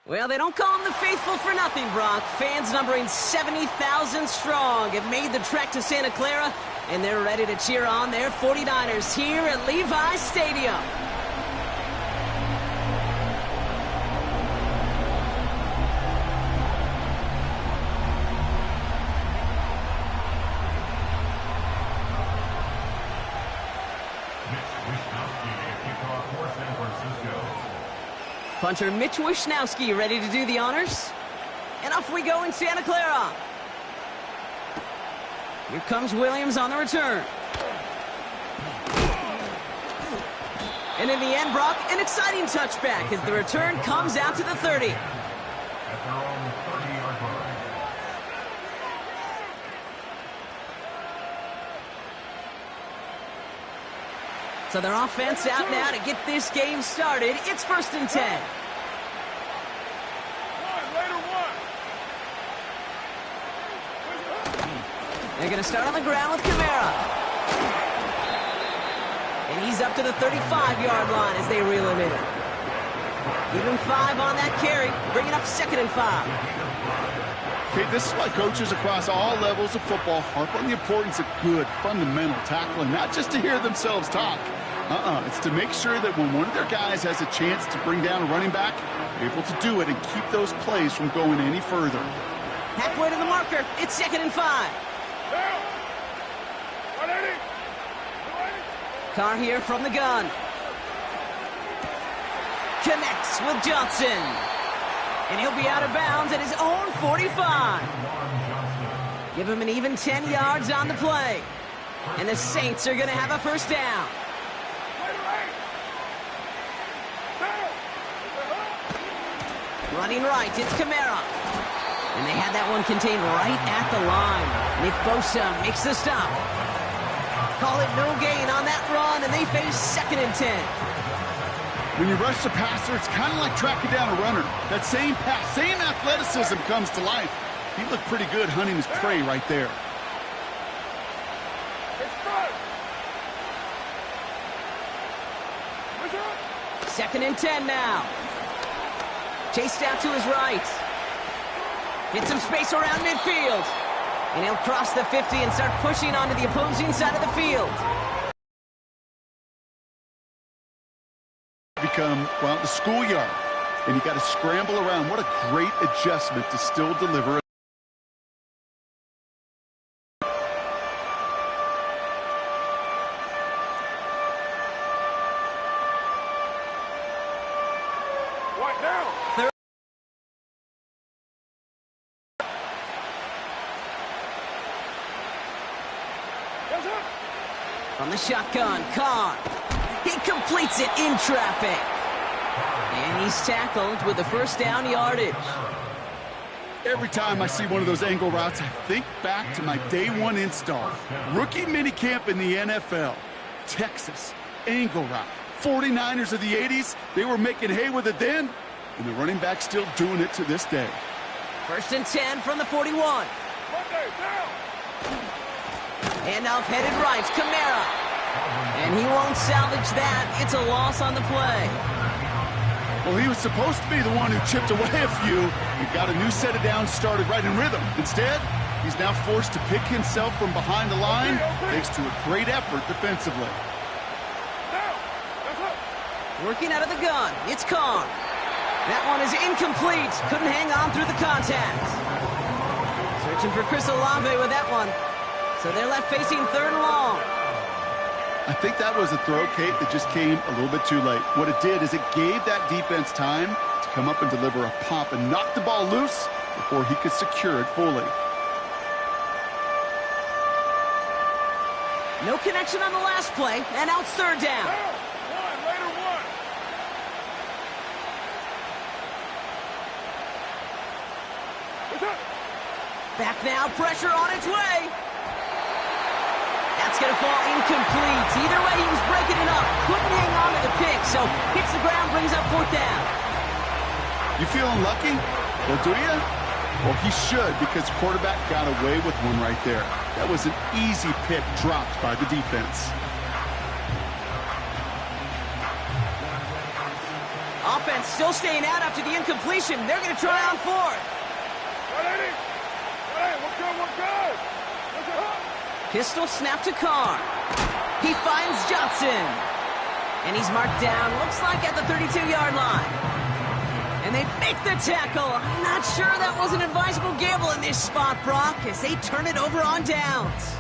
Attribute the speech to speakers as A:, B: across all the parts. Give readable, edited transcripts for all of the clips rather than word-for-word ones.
A: Well, they don't call them the faithful for nothing, Brock. Fans numbering 70,000 strong have made the trek to Santa Clara, and they're ready to cheer on their 49ers here at Levi's Stadium. Punter Mitch Wishnowsky ready to do the honors. And off we go in Santa Clara. Here comes Williams on the return. And in the end, Brock, an exciting touchback as the return comes out to the 30.
B: At their own 30-yard line.
A: So their offense out now to get this game started. It's 1st and 10. They're going to start on the ground with Kamara. And he's up to the 35-yard line as they reel him in. Give him 5 on that carry, bringing up 2nd and 5.
C: Okay, this is why coaches across all levels of football harp on the importance of good, fundamental tackling, not just to hear themselves talk. It's to make sure that when one of their guys has a chance to bring down a running back, they're able to do it and keep those plays from going any further.
A: Halfway to the marker, it's 2nd and 5. Carr here from the gun. Connects with Johnson. And he'll be out of bounds at his own 45. Give him an even 10 yards on the play. And the Saints are going to have a 1st down. Running right, it's Kamara. And they had that one contained right at the line. Nick Bosa makes the stop. Call it no gain on that run, and they face 2nd and 10.
C: When you rush the passer, it's kind of like tracking down a runner. That same pass, same athleticism comes to life. He looked pretty good hunting his prey right there.
A: 2nd and 10 now. Chased out to his right. Get some space around midfield. And he'll cross the 50 and start pushing onto the opposing side of the field.
C: Become, well, the schoolyard. And you got to scramble around. What a great adjustment to still deliver.
B: Right now.
A: From the shotgun, Carr. He completes it in traffic. And he's tackled with the 1st down yardage.
C: Every time I see one of those angle routes, I think back to my day 1 install. Rookie minicamp in the NFL. Texas, angle route. 49ers of the 80s, they were making hay with it then, and the running back's still doing it to this day.
A: 1st and 10 from the 41. Handoff headed right, Kamara. And he won't salvage that. It's a loss on the play.
C: Well, he was supposed to be the one who chipped away a few. He got a new set of downs started right in rhythm. Instead, he's now forced to pick himself from behind the line, thanks to a great effort defensively.
A: Working out of the gun, it's Carr. That one is incomplete. Couldn't hang on through the contact. Searching for Chris Olave with that one. So they're left facing 3rd and long.
C: I think that was a throw, Kate, that just came a little bit too late. What it did is it gave that defense time to come up and deliver a pop and knock the ball loose before he could secure it fully.
A: No connection on the last play, and now it's 3rd down. Back now, pressure on its way. That's going to fall incomplete. Either way, he was breaking it up. Couldn't hang on to the pick, so hits the ground, brings up 4th down.
C: You feeling lucky? Well, do you? Well, he should, because quarterback got away with one right there. That was an easy pick dropped by the defense.
A: Off offense still staying out after the incompletion. They're going to try on fourth. Pistol snap to Carr. He finds Johnson. And he's marked down, looks like at the 32-yard line. And they make the tackle. I'm not sure that was an advisable gamble in this spot, Brock, as they turn it over on downs.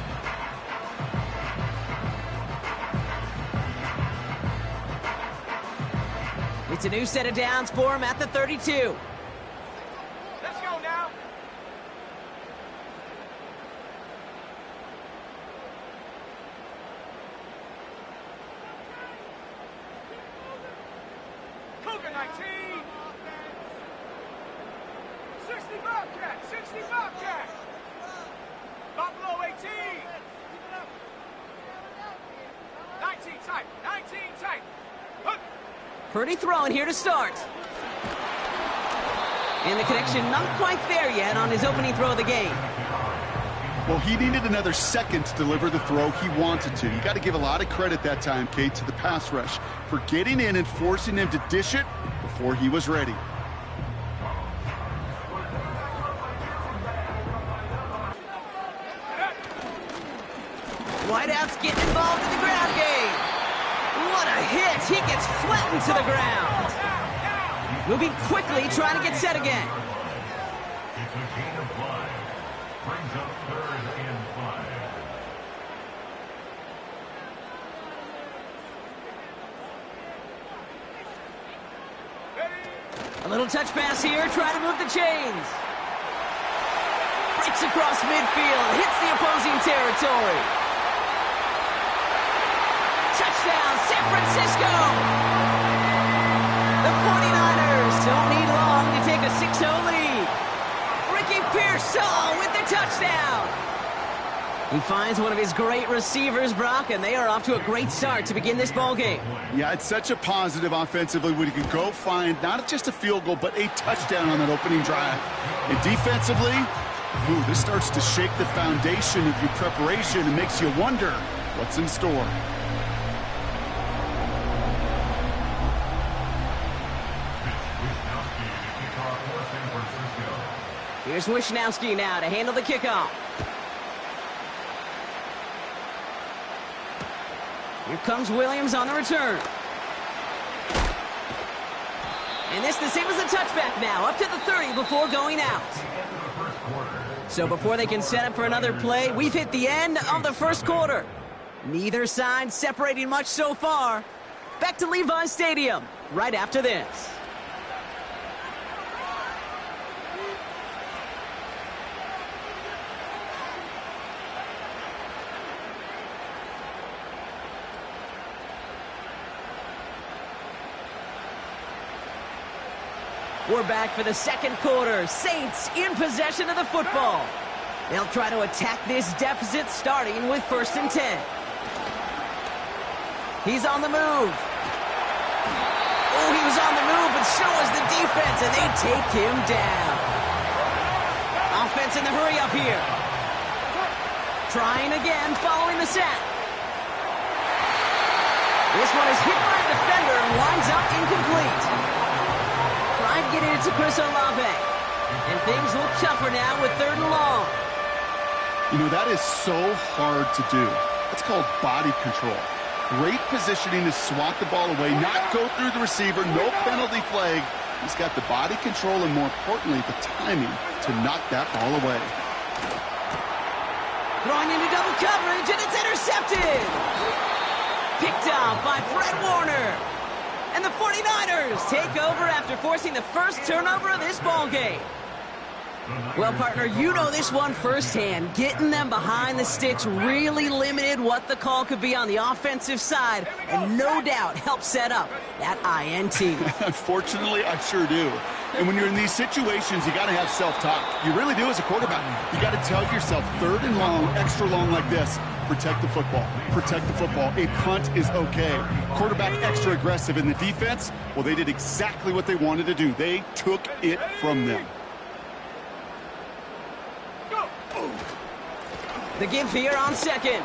A: It's a new set of downs for him at the 32.
B: Let's go now. Cougar 19. 60 Bobcat. 60 Bobcat. Buffalo 18. 19 tight. 19 tight. Hook.
A: Purdy throwing here to start. And the connection not quite there yet on his opening throw of the game.
C: Well, he needed another second to deliver the throw he wanted to. You got to give a lot of credit that time, Kate, to the pass rush for getting in and forcing him to dish it before he was ready.
A: Wideouts getting involved in the ground game. What a hit! He gets flattened to the ground. Moving quickly, trying to get set again.
B: It's a gain of 5. Brings up 3rd and 5.
A: A little touch pass here, trying to move the chains. Breaks across midfield, hits the opposing territory. Touchdown, San Francisco! The 49ers don't need long to take a 6-0 lead. Ricky Pearsall with the touchdown. He finds one of his great receivers, Brock, and they are off to a great start to begin this ball game.
C: Yeah, it's such a positive offensively when you can go find not just a field goal, but a touchdown on that opening drive. And defensively, this starts to shake the foundation of your preparation and makes you wonder what's in store.
A: Here's Wishnowski now to handle the kickoff. Here comes Williams on the return. And this the same as a touchback now, up to the 30 before going out. So before they can set up for another play, we've hit the end of the first quarter. Neither side separating much so far. Back to Levi's Stadium right after this. We're back for the second quarter. Saints in possession of the football. They'll try to attack this deficit starting with 1st and 10. He's on the move. Oh, he was on the move, but so was the defense, and they take him down. Offense in the hurry up here. Trying again following the sack. This one is hit by a defender and winds up incomplete. Tried getting it to Chris Olave. And things look tougher now with 3rd and long.
C: You know, that is so hard to do. It's called body control. Great positioning to swat the ball away, not go through the receiver, no penalty flag. He's got the body control and, more importantly, the timing to knock that ball away.
A: Throwing into double coverage, and it's intercepted. Picked up by Fred Warner. And the 49ers take over after forcing the first turnover of this ball game. Well, partner, you know this one firsthand. Getting them behind the sticks really limited what the call could be on the offensive side, and no doubt helped set up that INT.
C: Unfortunately, I sure do. And when you're in these situations, you got to have self-talk. You really do as a quarterback. You got to tell yourself 3rd and long, extra long like this, protect the football. Protect the football. A punt is okay. Quarterback extra aggressive in the defense, well, they did exactly what they wanted to do. They took it from them.
A: The give here on 2nd.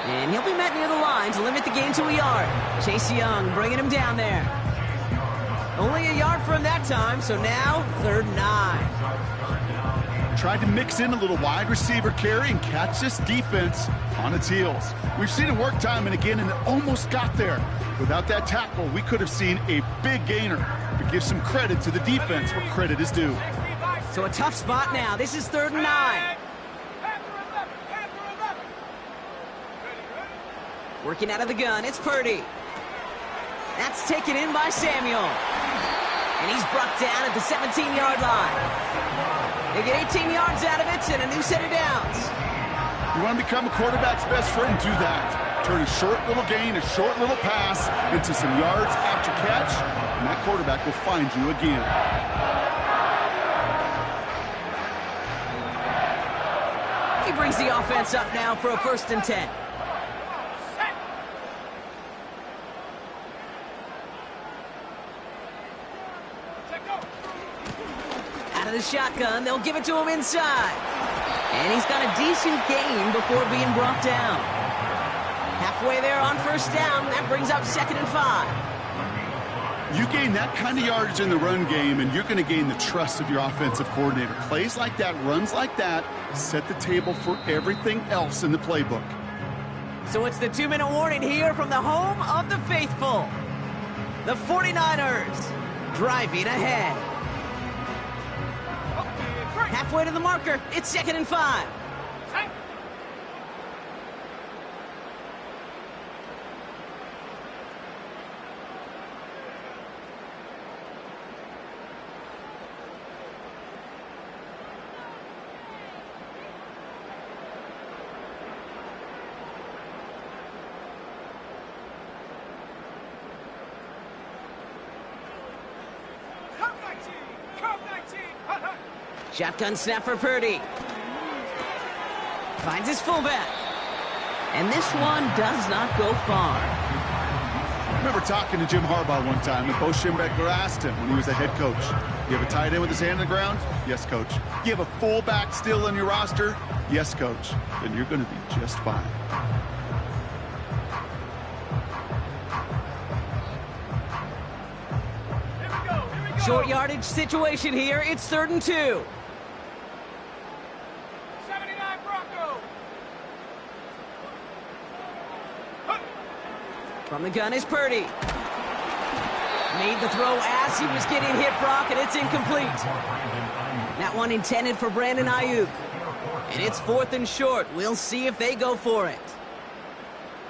A: And he'll be met near the line to limit the gain to a yard. Chase Young bringing him down there. Only a yard from that time, so now 3rd and 9.
C: Tried to mix in a little wide receiver carry and catch this defense on its heels. We've seen it work time and again, and it almost got there. Without that tackle, we could have seen a big gainer. But give some credit to the defense where credit is due.
A: So a tough spot now. This is 3rd and 9. Working out of the gun, it's Purdy. That's taken in by Samuel. And he's brought down at the 17-yard line. They get 18 yards out of it and a new set of downs.
C: You want to become a quarterback's best friend, do that. Turn a short little gain, a short little pass into some yards after catch, and that quarterback will find you again.
A: He brings the offense up now for a 1st and 10. Out of the shotgun, they'll give it to him inside. And he's got a decent gain before being brought down. Halfway there on 1st down, that brings up 2nd and 5.
C: You gain that kind of yardage in the run game, and you're going to gain the trust of your offensive coordinator. Plays like that, runs like that, set the table for everything else in the playbook.
A: So it's the 2-minute warning here from the home of the faithful. The 49ers driving ahead. Halfway to the marker, it's 2nd and 5. Shotgun snap for Purdy. Finds his fullback. And this one does not go far.
C: I remember talking to Jim Harbaugh one time, and Bo Schembechler asked him when he was a head coach, you have a tight end with his hand on the ground? Yes, coach. You have a fullback still on your roster? Yes, coach. Then you're going to be just fine.
A: Short yardage situation here. It's 3rd and 2. From the gun is Purdy. Made the throw as he was getting hit, Brock, and it's incomplete. That one intended for Brandon Ayuk. And it's 4th and short. We'll see if they go for it.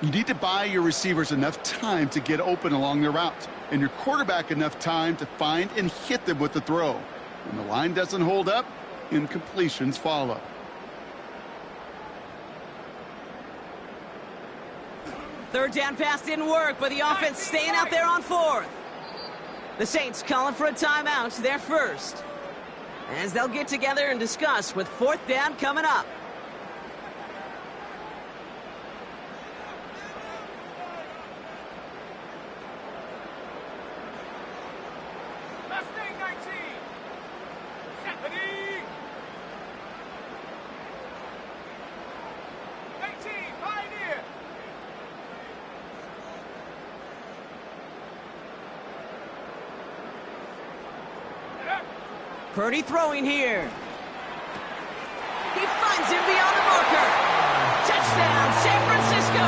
C: You need to buy your receivers enough time to get open along their route, and your quarterback enough time to find and hit them with the throw. When the line doesn't hold up, incompletions follow.
A: Third down pass didn't work, but the offense staying out there on 4th. The Saints calling for a timeout, their first, as they'll get together and discuss with 4th down coming up. Purdy throwing here. He finds him beyond the marker. Touchdown, San Francisco.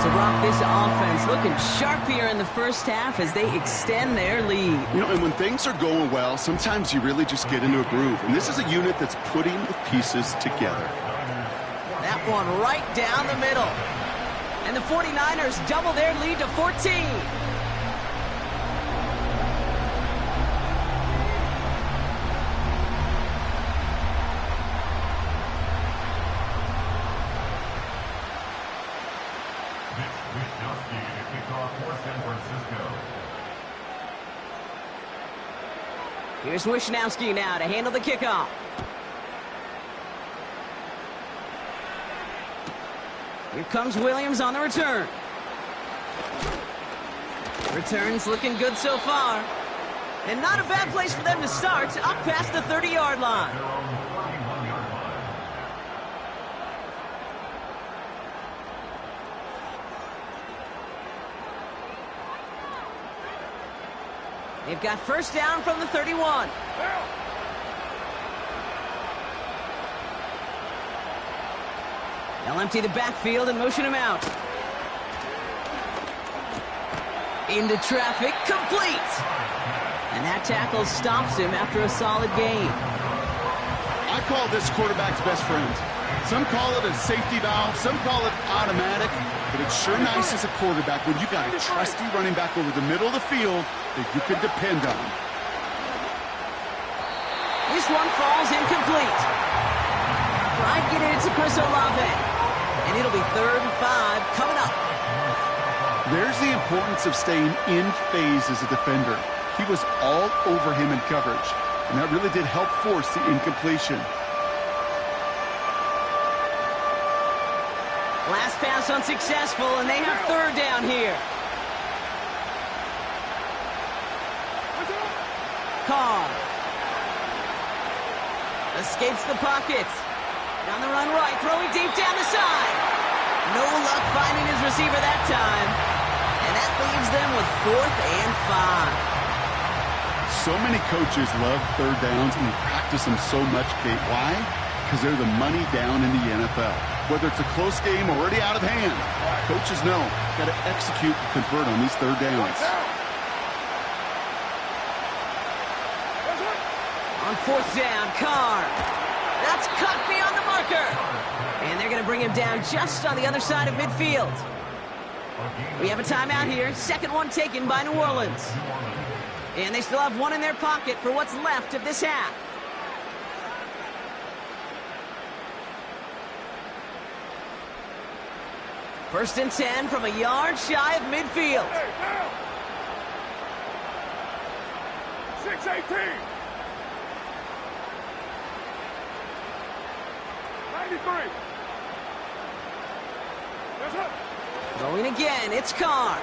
A: So, Brock, this offense looking sharp here in the first half as they extend their lead.
C: You know, and when things are going well, sometimes you really just get into a groove. And this is a unit that's putting the pieces together.
A: That one right down the middle. And the 49ers double their lead to 14. Here's Wishnowski now to handle the kickoff. Here comes Williams on the return. Return's looking good so far. And not a bad place for them to start, up past the 30-yard line. They've got first down from the 31. They'll empty the backfield and motion him out. Into traffic, complete! And that tackle stops him after a solid gain.
C: I call this quarterback's best friend. Some call it a safety valve, some call it automatic, but it's sure nice as a quarterback when you got a trusty running back over the middle of the field that you can depend on.
A: This one falls incomplete. Tried getting it to Chris Olave. And it'll be 3rd and 5 coming up.
C: There's the importance of staying in phase as a defender. He was all over him in coverage, and that really did help force the incompletion.
A: Last pass unsuccessful, and they have 3rd down here. Carr escapes the pocket. Down the run right, throwing deep down the side. No luck finding his receiver that time. And that leaves them with 4th and 5.
C: So many coaches love 3rd downs, and they practice them so much, Kate. Why? Because they're the money down in the NFL. Whether it's a close game already out of hand, coaches know got to execute and convert on these 3rd downs.
A: On 4th down, Carr. That's cut beyond the marker. And they're going to bring him down just on the other side of midfield. We have a timeout here. Second one taken by New Orleans. And they still have one in their pocket for what's left of this half. First and 10 from a yard shy of midfield.
D: 6-18. 93.
A: Throwing again, it's Carr.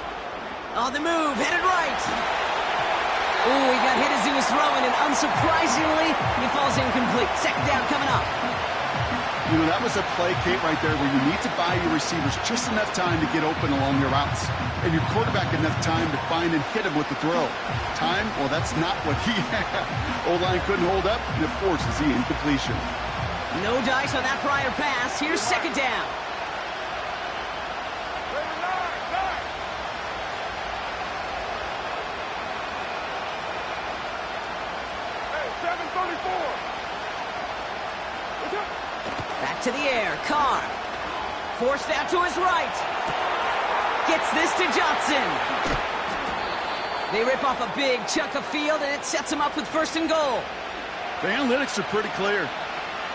A: On the move, headed right. Ooh, he got hit as he was throwing, and unsurprisingly, he falls incomplete. 2nd down coming up.
C: You know, that was a play, Kate, right there where you need to buy your receivers just enough time to get open along your routes. And your quarterback enough time to find and hit him with the throw. Time, well, that's not what he had. O-line couldn't hold up, and it forces the incompletion.
A: No dice on that prior pass. Here's 2nd down. Back to the air, Carr. Forced out to his right. Gets this to Johnson. They rip off a big chunk of field, and it sets him up with 1st and goal.
C: The analytics are pretty clear.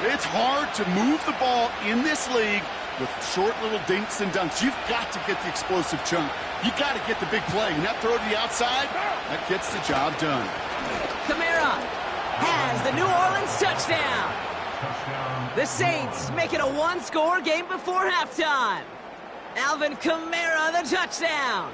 C: It's hard to move the ball in this league with short little dinks and dunks. You've got to get the explosive chunk. You got to get the big play. And that throw to the outside, that gets the job done.
A: Kamara has the New Orleans touchdown. The Saints make it a 1-score game before halftime. Alvin Kamara, the touchdown.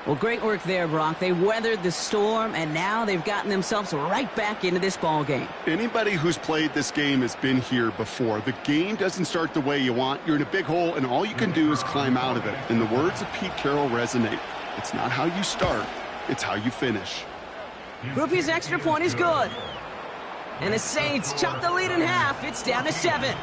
A: Well, great work there, Brock. They weathered the storm, and now they've gotten themselves right back into this ball game.
C: Anybody who's played this game has been here before. The game doesn't start the way you want. You're in a big hole, and all you can do is climb out of it. And the words of Pete Carroll resonate. It's not how you start, it's how you finish.
A: Groupie's extra point is good. And the Saints chop the lead in half. It's down to 7.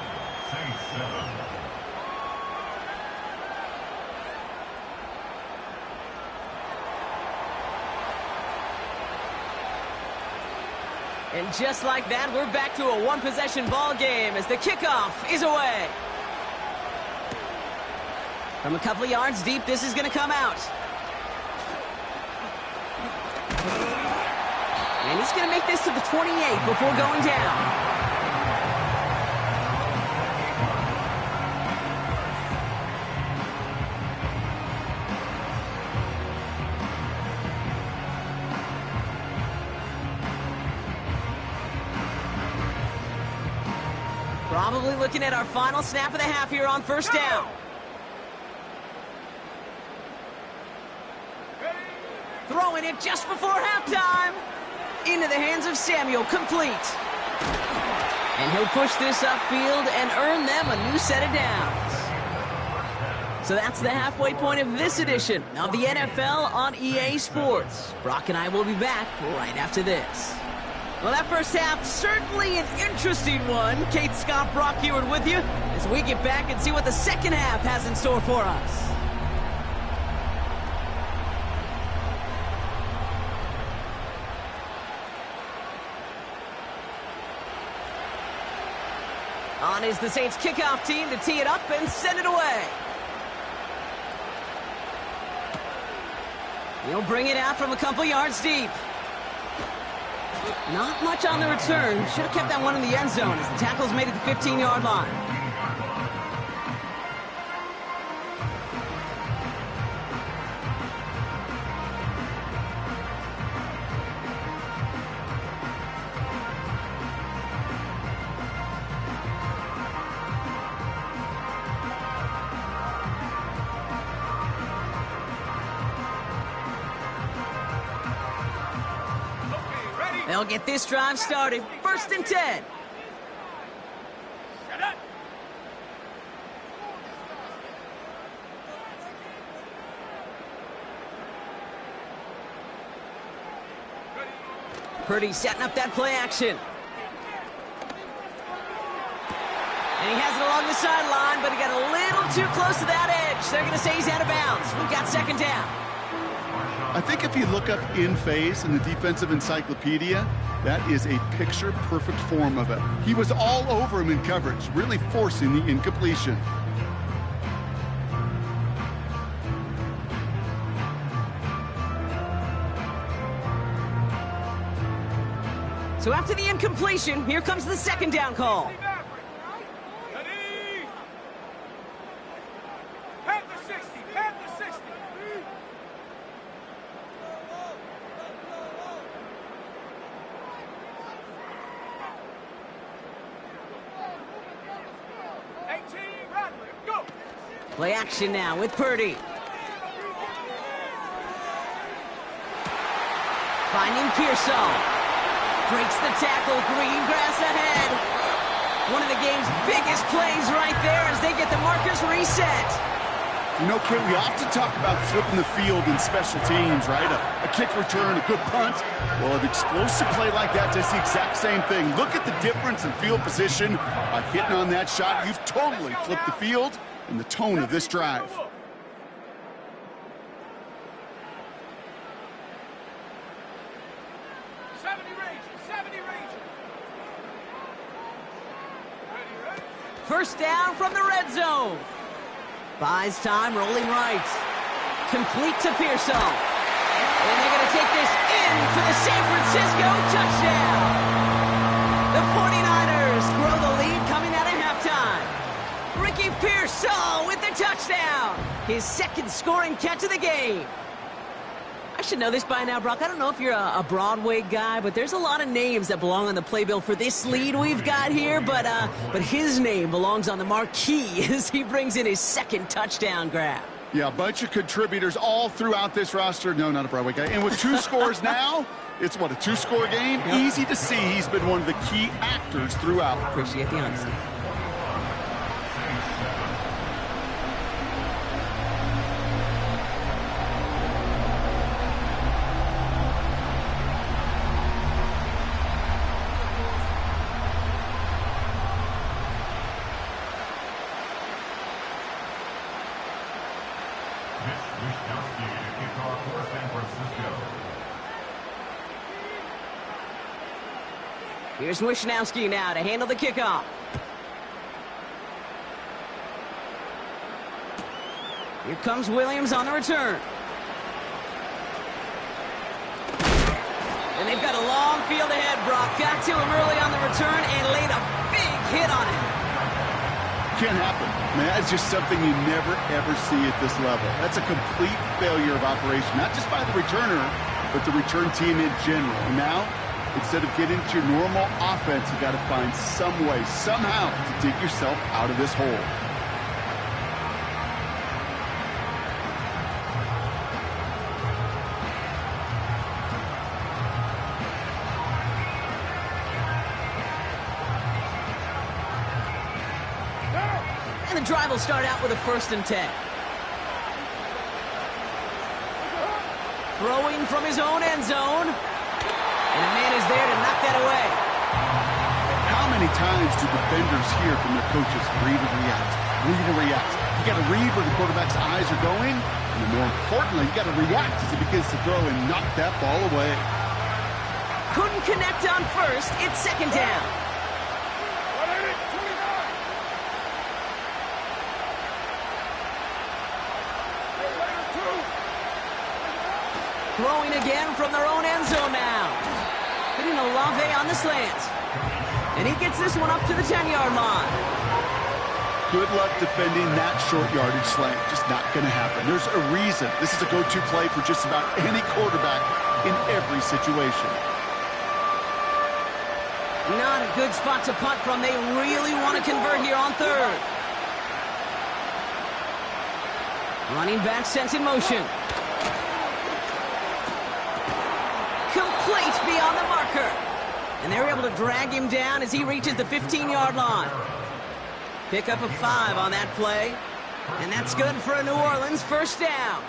A: And just like that, we're back to a one-possession ball game as the kickoff is away. From a couple of yards deep, this is going to come out. And he's going to make this to the 28 before going down. Probably looking at our final snap of the half here on 1st down. Throwing it just before halftime. Into the hands of Samuel, complete. And he'll push this upfield and earn them a new set of downs. So that's the halfway point of this edition of the NFL on EA Sports. Brock and I will be back right after this. Well, that first half, certainly an interesting one. Kate, Scott, Brock Heward with you as we get back and see what the second half has in store for us. On is the Saints kickoff team to tee it up and send it away. He'll bring it out from a couple yards deep. Not much on the return. Should have kept that one in the end zone as the tackle's made at the 15-yard line. They'll get this drive started. 1st and 10. Purdy setting up that play action. And he has it along the sideline, but he got a little too close to that edge. They're going to say he's out of bounds. We've got 2nd down.
C: I think if you look up in phase in the defensive encyclopedia, that is a picture-perfect form of it. He was all over him in coverage, really forcing the incompletion.
A: So after the incompletion, here comes the 2nd down call. Play action now with Purdy. Finding Pearsall. Breaks the tackle. Green grass ahead. One of the game's biggest plays right there as they get the markers reset.
C: You know, Kit, we often talk about flipping the field in special teams, right? A kick return, a good punt. Well, an explosive play like that does the exact same thing. Look at the difference in field position. By hitting on that shot, you've totally flipped the field and the tone of this drive.
A: First down from the red zone. Buys time, rolling right. Complete to Pearsall. And they're going to take this in for the San Francisco touchdown. The 49ers grow the lead coming out of halftime. Ricky Pearsall with the touchdown. His 2nd scoring catch of the game. I should know this by now, Brock. I don't know if you're a Broadway guy, but there's a lot of names that belong on the playbill for this lead we've got here. But his name belongs on the marquee as he brings in his 2nd touchdown grab.
C: Yeah, a bunch of contributors all throughout this roster. No, not a Broadway guy. And with 2 scores now, it's what, a 2-score game? Yep. Easy to see he's been one of the key actors throughout.
A: Appreciate the honesty. Here's Wishnowski now to handle the kickoff. Here comes Williams on the return. And they've got a long field ahead, Brock. Got to him early on the return and laid a big hit on him.
C: Can't happen. Man, that's just something you never, ever see at this level. That's a complete failure of operation, not just by the returner, but the return team in general. And now, instead of getting to your normal offense, you got to find some way, somehow, to dig yourself out of this hole.
A: And the drive will start out with a 1st and 10. Throwing from his own end zone. And a man is there to knock that away.
C: How many times do defenders hear from their coaches, read and react, read and react? You got to read where the quarterback's eyes are going, and more importantly, you got to react as he begins to throw and knock that ball away.
A: Couldn't connect on first. It's second down. Throwing again from their own end zone now. Hitting Olave on the slant. And he gets this one up to the 10-yard line.
C: Good luck defending that short yardage slant. Just not going to happen. There's a reason. This is a go-to play for just about any quarterback in every situation.
A: Not a good spot to punt from. They really want to convert here on third. Running back sent in motion. Complete beyond the marker. And they're able to drag him down as he reaches the 15-yard line. Pick up a 5 on that play. And that's good for a New Orleans first down.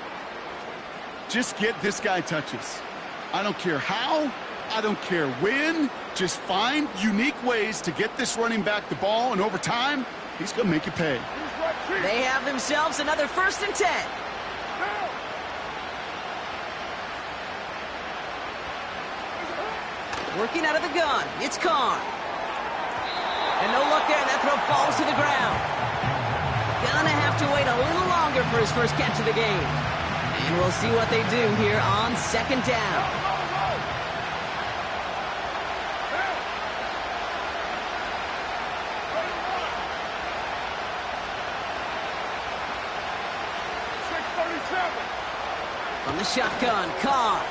C: Just get this guy touches. I don't care how. I don't care when. Just find unique ways to get this running back the ball, and over time, he's going to make you pay.
A: They have themselves another 1st and 10. Working out of the gun, it's Carr. And no look there, that throw falls to the ground. Gonna have to wait a little longer for his first catch of the game. And we'll see what they do here on second down. From the shotgun, Carr.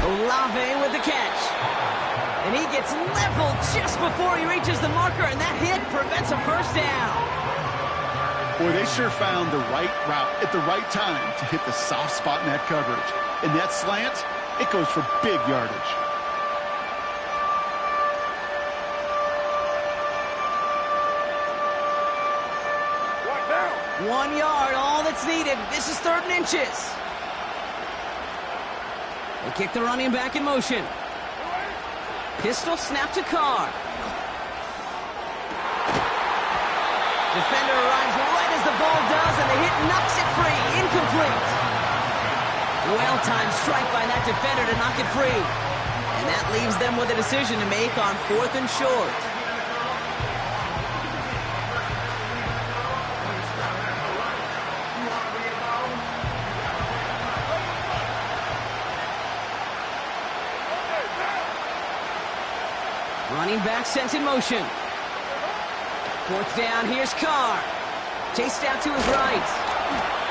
A: Olave with the catch. And he gets leveled just before he reaches the marker, and that hit prevents a first down.
C: Boy, they sure found the right route at the right time to hit the soft spot in that coverage. And that slant, it goes for big yardage.
B: What now?
A: 1 yard, all that's needed. This is 3rd and inches. They kick the running back in motion. Pistol snap to Carr. Defender arrives right as the ball does, and the hit knocks it free. Incomplete. Well-timed strike by that defender to knock it free. And that leaves them with a decision to make on 4th and short. Running back sent in motion. 4th down, here's Carr. Chased out to his right.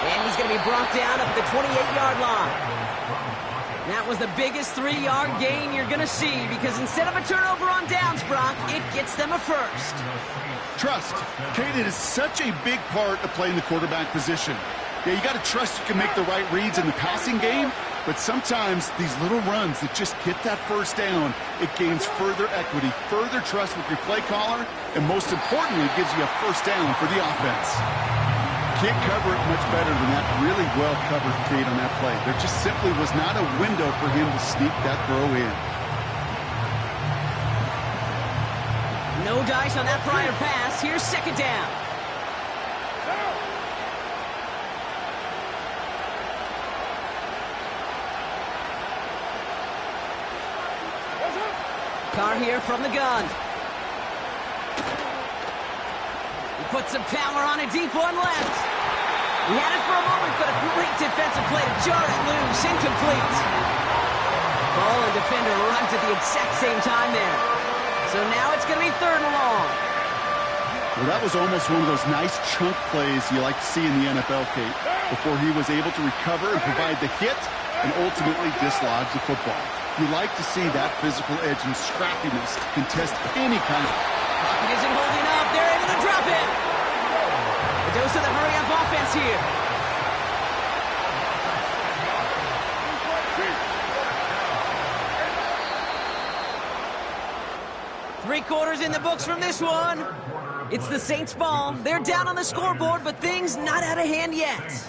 A: And he's going to be brought down up at the 28-yard line. That was the biggest 3-yard gain you're going to see, because instead of a turnover on downs, Brock, it gets them a first.
C: Trust. Kate, it is such a big part of playing the quarterback position. Yeah, you got to trust you can make the right reads in the passing game, but sometimes these little runs that just get that first down, it gains further equity, further trust with your play caller, and most importantly, it gives you a first down for the offense. Can't cover it much better than that really well-covered Kate on that play. There just simply was not a window for him to sneak that throw in.
A: No dice on that prior pass. Here's second down. Carr here from the gun. He puts some power on it, deep one left. He had it for a moment, but a great defensive play to jar it loose. Incomplete. Ball and defender arrived at the exact same time there. So now it's going to be 3rd and long.
C: Well, that was almost one of those nice chunk plays you like to see in the NFL, Kate, before he was able to recover and provide the hit and ultimately dislodge the football. You like to see that physical edge and scrappiness to contest any kind of...
A: Pocket isn't holding up. They're able to drop it. A dose of the hurry-up offense here. Three quarters in the books from this one. It's the Saints' ball. They're down on the scoreboard, but things not out of hand yet.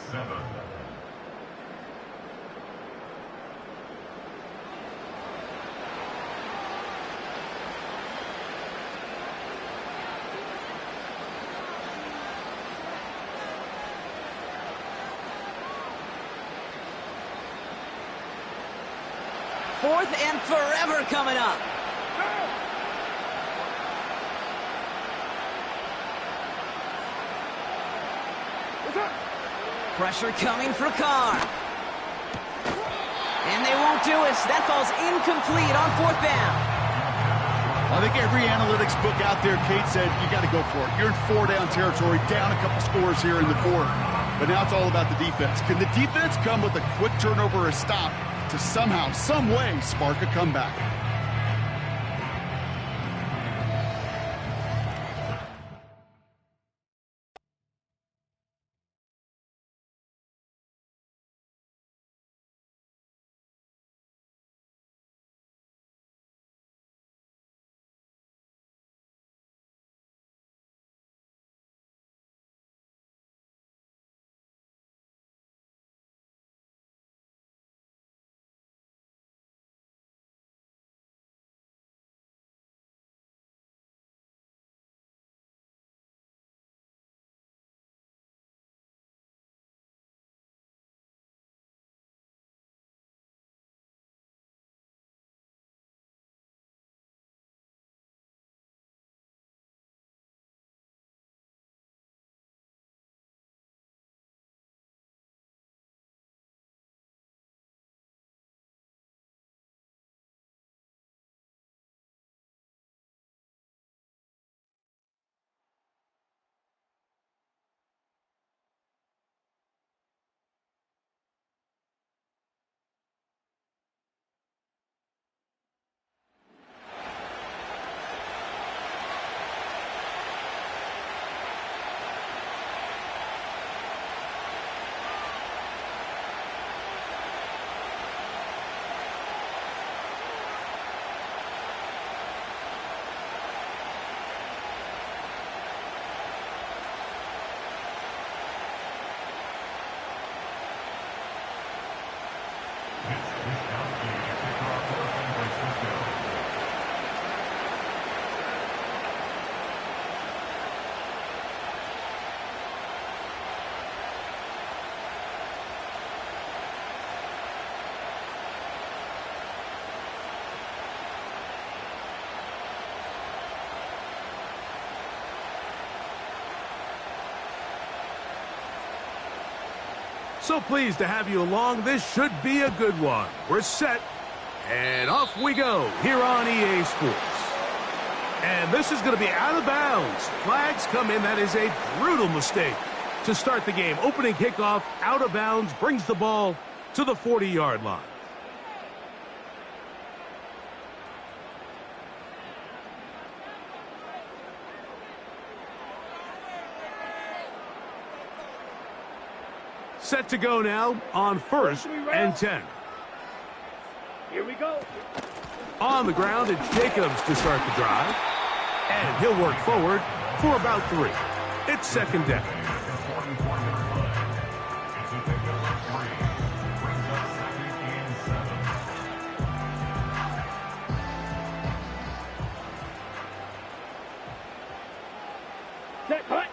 A: 4th and forever coming up. Pressure coming for Carr. And they won't do it. That falls incomplete on 4th down.
C: I think every analytics book out there, Kate said, you got to go for it. You're in 4-down territory, down a couple scores here in the 4th. But now it's all about the defense. Can the defense come with a quick turnover or a stop to somehow, some way, spark a comeback?
D: So pleased to have you along. This should be a good one. We're set, and off we go here on EA Sports. And this is going to be out of bounds. Flags come in. That is a brutal mistake to start the game. Opening kickoff, out of bounds, brings the ball to the 40-yard line. Set to go now on 1st and 10.
E: Here we go.
D: On the ground, it's Jacobs to start the drive. And he'll work forward for about 3. It's 2nd down.
E: Set, cut.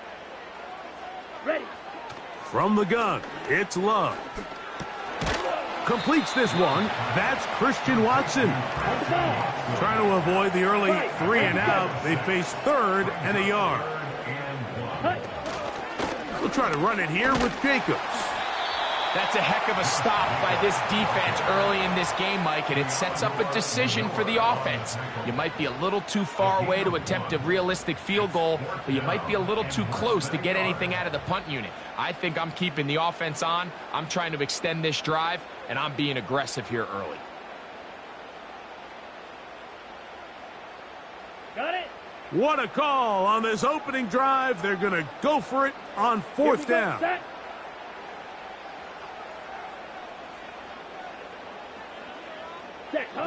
E: Ready.
D: From the gun, it's Love. Completes this one. That's Christian Watson. Trying to avoid the early 3 and out. They face 3rd and a yard. We'll try to run it here with Jacobs.
F: That's a heck of a stop by this defense early in this game, Mike, and it sets up a decision for the offense. You might be a little too far away to attempt a realistic field goal, but you might be a little too close to get anything out of the punt unit. I think I'm keeping the offense on. I'm trying to extend this drive, and I'm being aggressive here early.
E: Got it.
D: What a call on this opening drive. They're going to go for it on 4th down.
E: Set.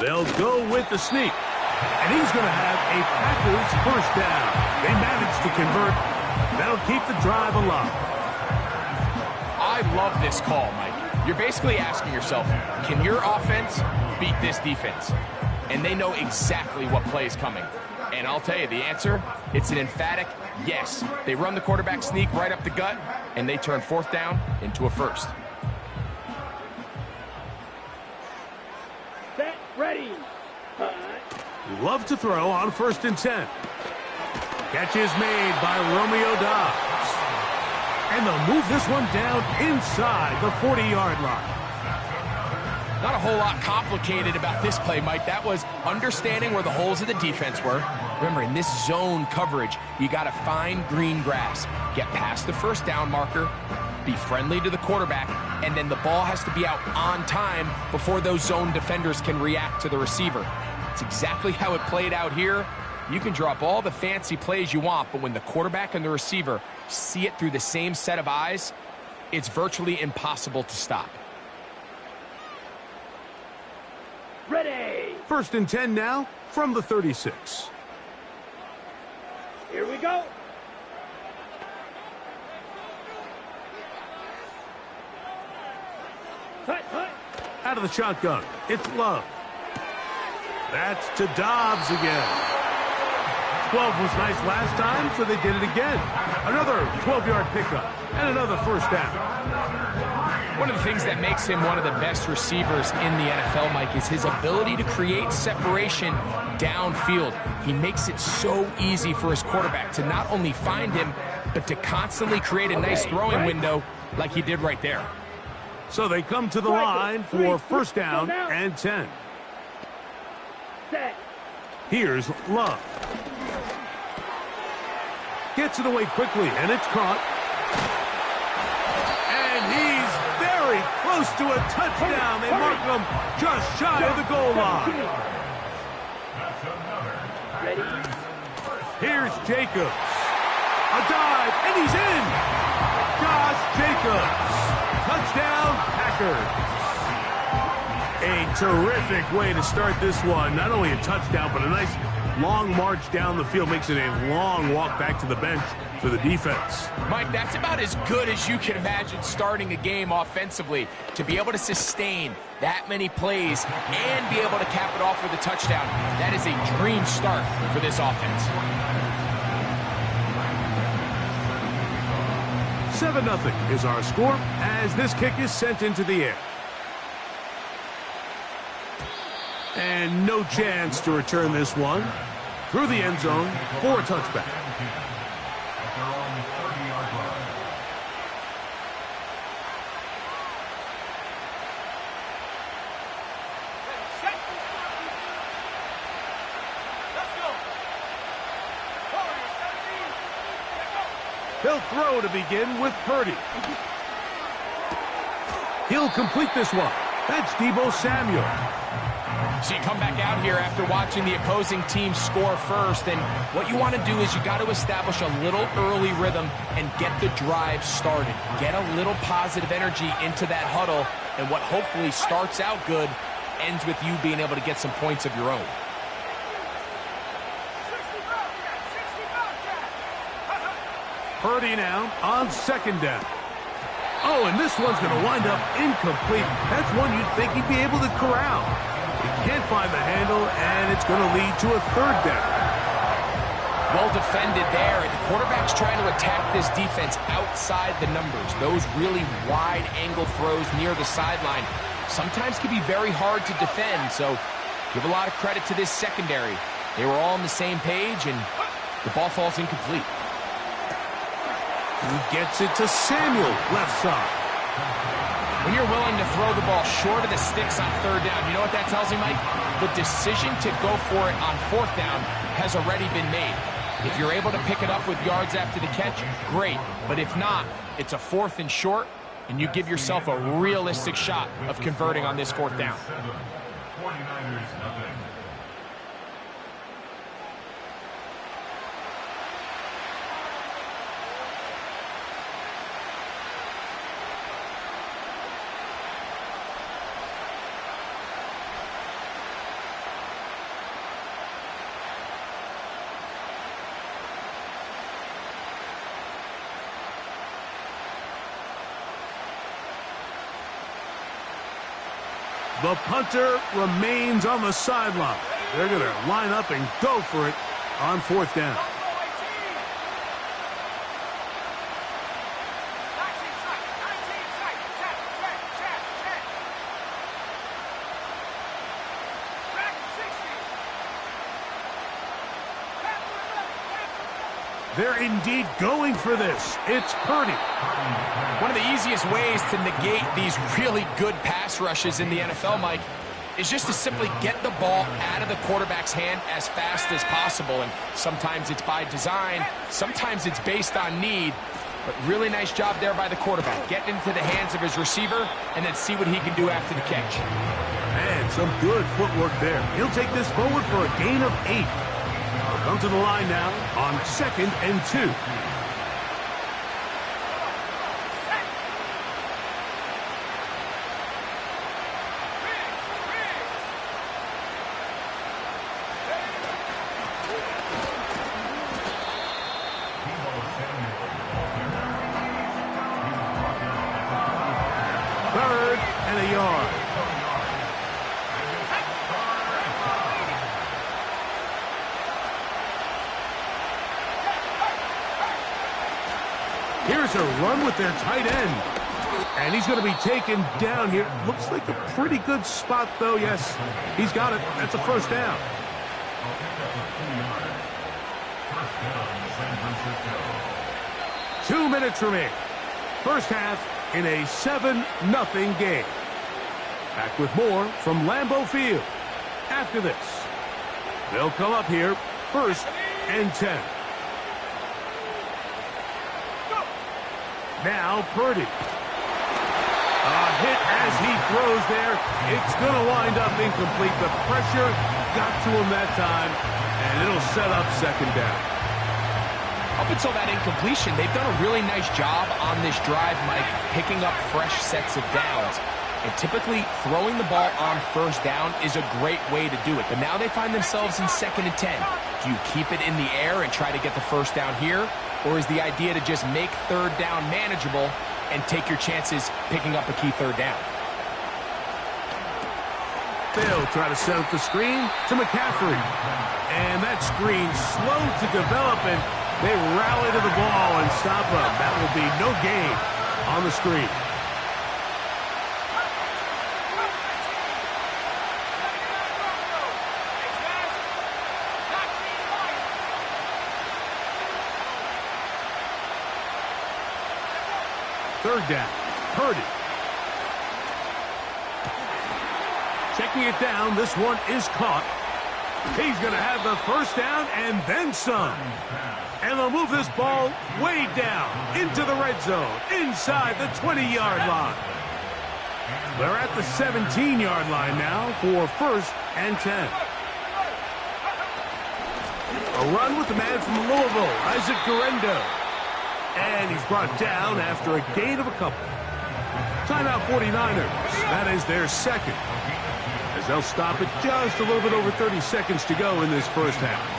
D: They'll go with the sneak. And he's going to have a Packers 1st down. They managed to convert. That'll keep the drive alive.
F: I love this call, Mike. You're basically asking yourself, can your offense beat this defense? And they know exactly what play is coming. And I'll tell you the answer, it's an emphatic yes. They run the quarterback sneak right up the gut, and they turn 4th down into a 1st.
E: Set. Ready.
D: Love to throw on 1st and 10. Catch is made by Romeo Dobbs. And they'll move this one down inside the 40-yard line.
F: Not a whole lot complicated about this play, Mike. That was understanding where the holes of the defense were. Remember, in this zone coverage, you got to find green grass. Get past the 1st down marker, be friendly to the quarterback, and then the ball has to be out on time before those zone defenders can react to the receiver. It's exactly how it played out here. You can draw up all the fancy plays you want, but when the quarterback and the receiver see it through the same set of eyes, it's virtually impossible to stop.
E: Ready.
D: 1st and 10 now from the 36.
E: Here we go. Hut, hut.
D: Out of the shotgun, it's Love. That's to Dobbs again. 12 was nice last time, so they did it again. Another 12-yard pickup and another 1st down.
F: One of the things that makes him one of the best receivers in the NFL, Mike, is his ability to create separation downfield. He makes it so easy for his quarterback to not only find him, but to constantly create a nice throwing window like he did right there.
D: So they come to the line for 1st down and 10.
E: Set.
D: Here's Love. Gets it away quickly, and it's caught. And he's very close to a touchdown. They mark him just shy of the goal line.
E: Ready.
D: Here's Jacobs. A dive, and he's in. Josh Jacobs. Touchdown, Packers. A terrific way to start this one. Not only a touchdown, but a nice long march down the field. Makes it a long walk back to the bench for the defense.
F: Mike, that's about as good as you can imagine starting a game offensively. To be able to sustain that many plays and be able to cap it off with a touchdown, that is a dream start for this offense.
D: 7-0 is our score as this kick is sent into the air. And no chance to return this one through the end zone for a touchback. He'll throw to begin with Purdy. He'll complete this one. That's Deebo Samuel.
F: So you come back out here after watching the opposing team score first, and what you want to do is you got to establish a little early rhythm and get the drive started. Get a little positive energy into that huddle, and what hopefully starts out good ends with you being able to get some points of your own.
D: Purdy now on 2nd down. Oh, and this one's going to wind up incomplete. That's one you'd think he'd be able to corral. He can't find the handle, and it's going to lead to a 3rd down.
F: Well defended there, and the quarterback's trying to attack this defense outside the numbers. Those really wide angle throws near the sideline sometimes can be very hard to defend, so give a lot of credit to this secondary. They were all on the same page, and the ball falls incomplete.
D: He gets it to Samuel, left side.
F: When you're willing to throw the ball short of the sticks on 3rd down, you know what that tells me, Mike? The decision to go for it on 4th down has already been made. If you're able to pick it up with yards after the catch, great. But if not, it's a 4th and short, and you give yourself a realistic shot of converting on this 4th down.
B: 49ers nothing.
D: The punter remains on the sideline. They're going to line up and go for it on 4th down. They're indeed going for this. It's Purdy.
F: One of the easiest ways to negate these really good pass rushes in the NFL, Mike, is just to simply get the ball out of the quarterback's hand as fast as possible. And sometimes it's by design, sometimes it's based on need. But really nice job there by the quarterback, getting into the hands of his receiver and then see what he can do after the catch.
D: And some good footwork there. He'll take this forward for a gain of 8. They'll come to the line now on 2nd and 2. Third and a yard. Here's a run with their tight end. And he's going to be taken down here. Looks like a pretty good spot, though. Yes, he's got it. That's a first down.
B: First down, San Francisco.
D: 2 minutes remaining. First half in a 7-0 game. Back with more from Lambeau Field. After this, they'll come up here 1st and 10. Now Purdy. A hit as he throws there. It's going to wind up incomplete. The pressure got to him that time, and it'll set up 2nd down.
F: Up until that incompletion, they've done a really nice job on this drive, Mike, picking up fresh sets of downs. And typically, throwing the ball on 1st down is a great way to do it. But now they find themselves in 2nd and 10. Do you keep it in the air and try to get the 1st down here? Or is the idea to just make 3rd down manageable and take your chances picking up a key 3rd down?
D: They'll try to set up the screen to McCaffrey. And that screen slow to develop, and they rally to the ball and stop him. That will be no gain on the screen. Third down, Purdy. Checking it down, this one is caught. He's going to have the 1st down and then some. And they'll move this ball way down into the red zone, inside the 20-yard line. They're at the 17-yard line now for 1st and 10. A run with the man from Louisville, Isaac Guerendo. And he's brought down after a gain of a couple. Timeout 49ers. That is their 2nd. As they'll stop it just a little bit over 30 seconds to go in this first half.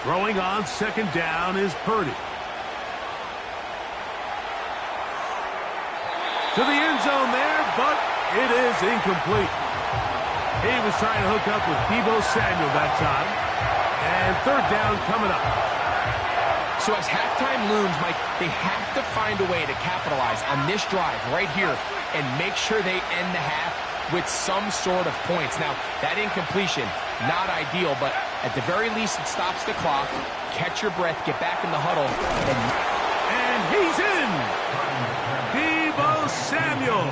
D: Throwing on 2nd down is Purdy. To the end zone there, but it is incomplete. He was trying to hook up with Deebo Samuel that time. And 3rd down coming up.
F: So as halftime looms, Mike, they have to find a way to capitalize on this drive right here and make sure they end the half with some sort of points. Now, that incompletion, not ideal, but at the very least, it stops the clock. Catch your breath, get back in the huddle.
D: And he's in! Deebo Samuel.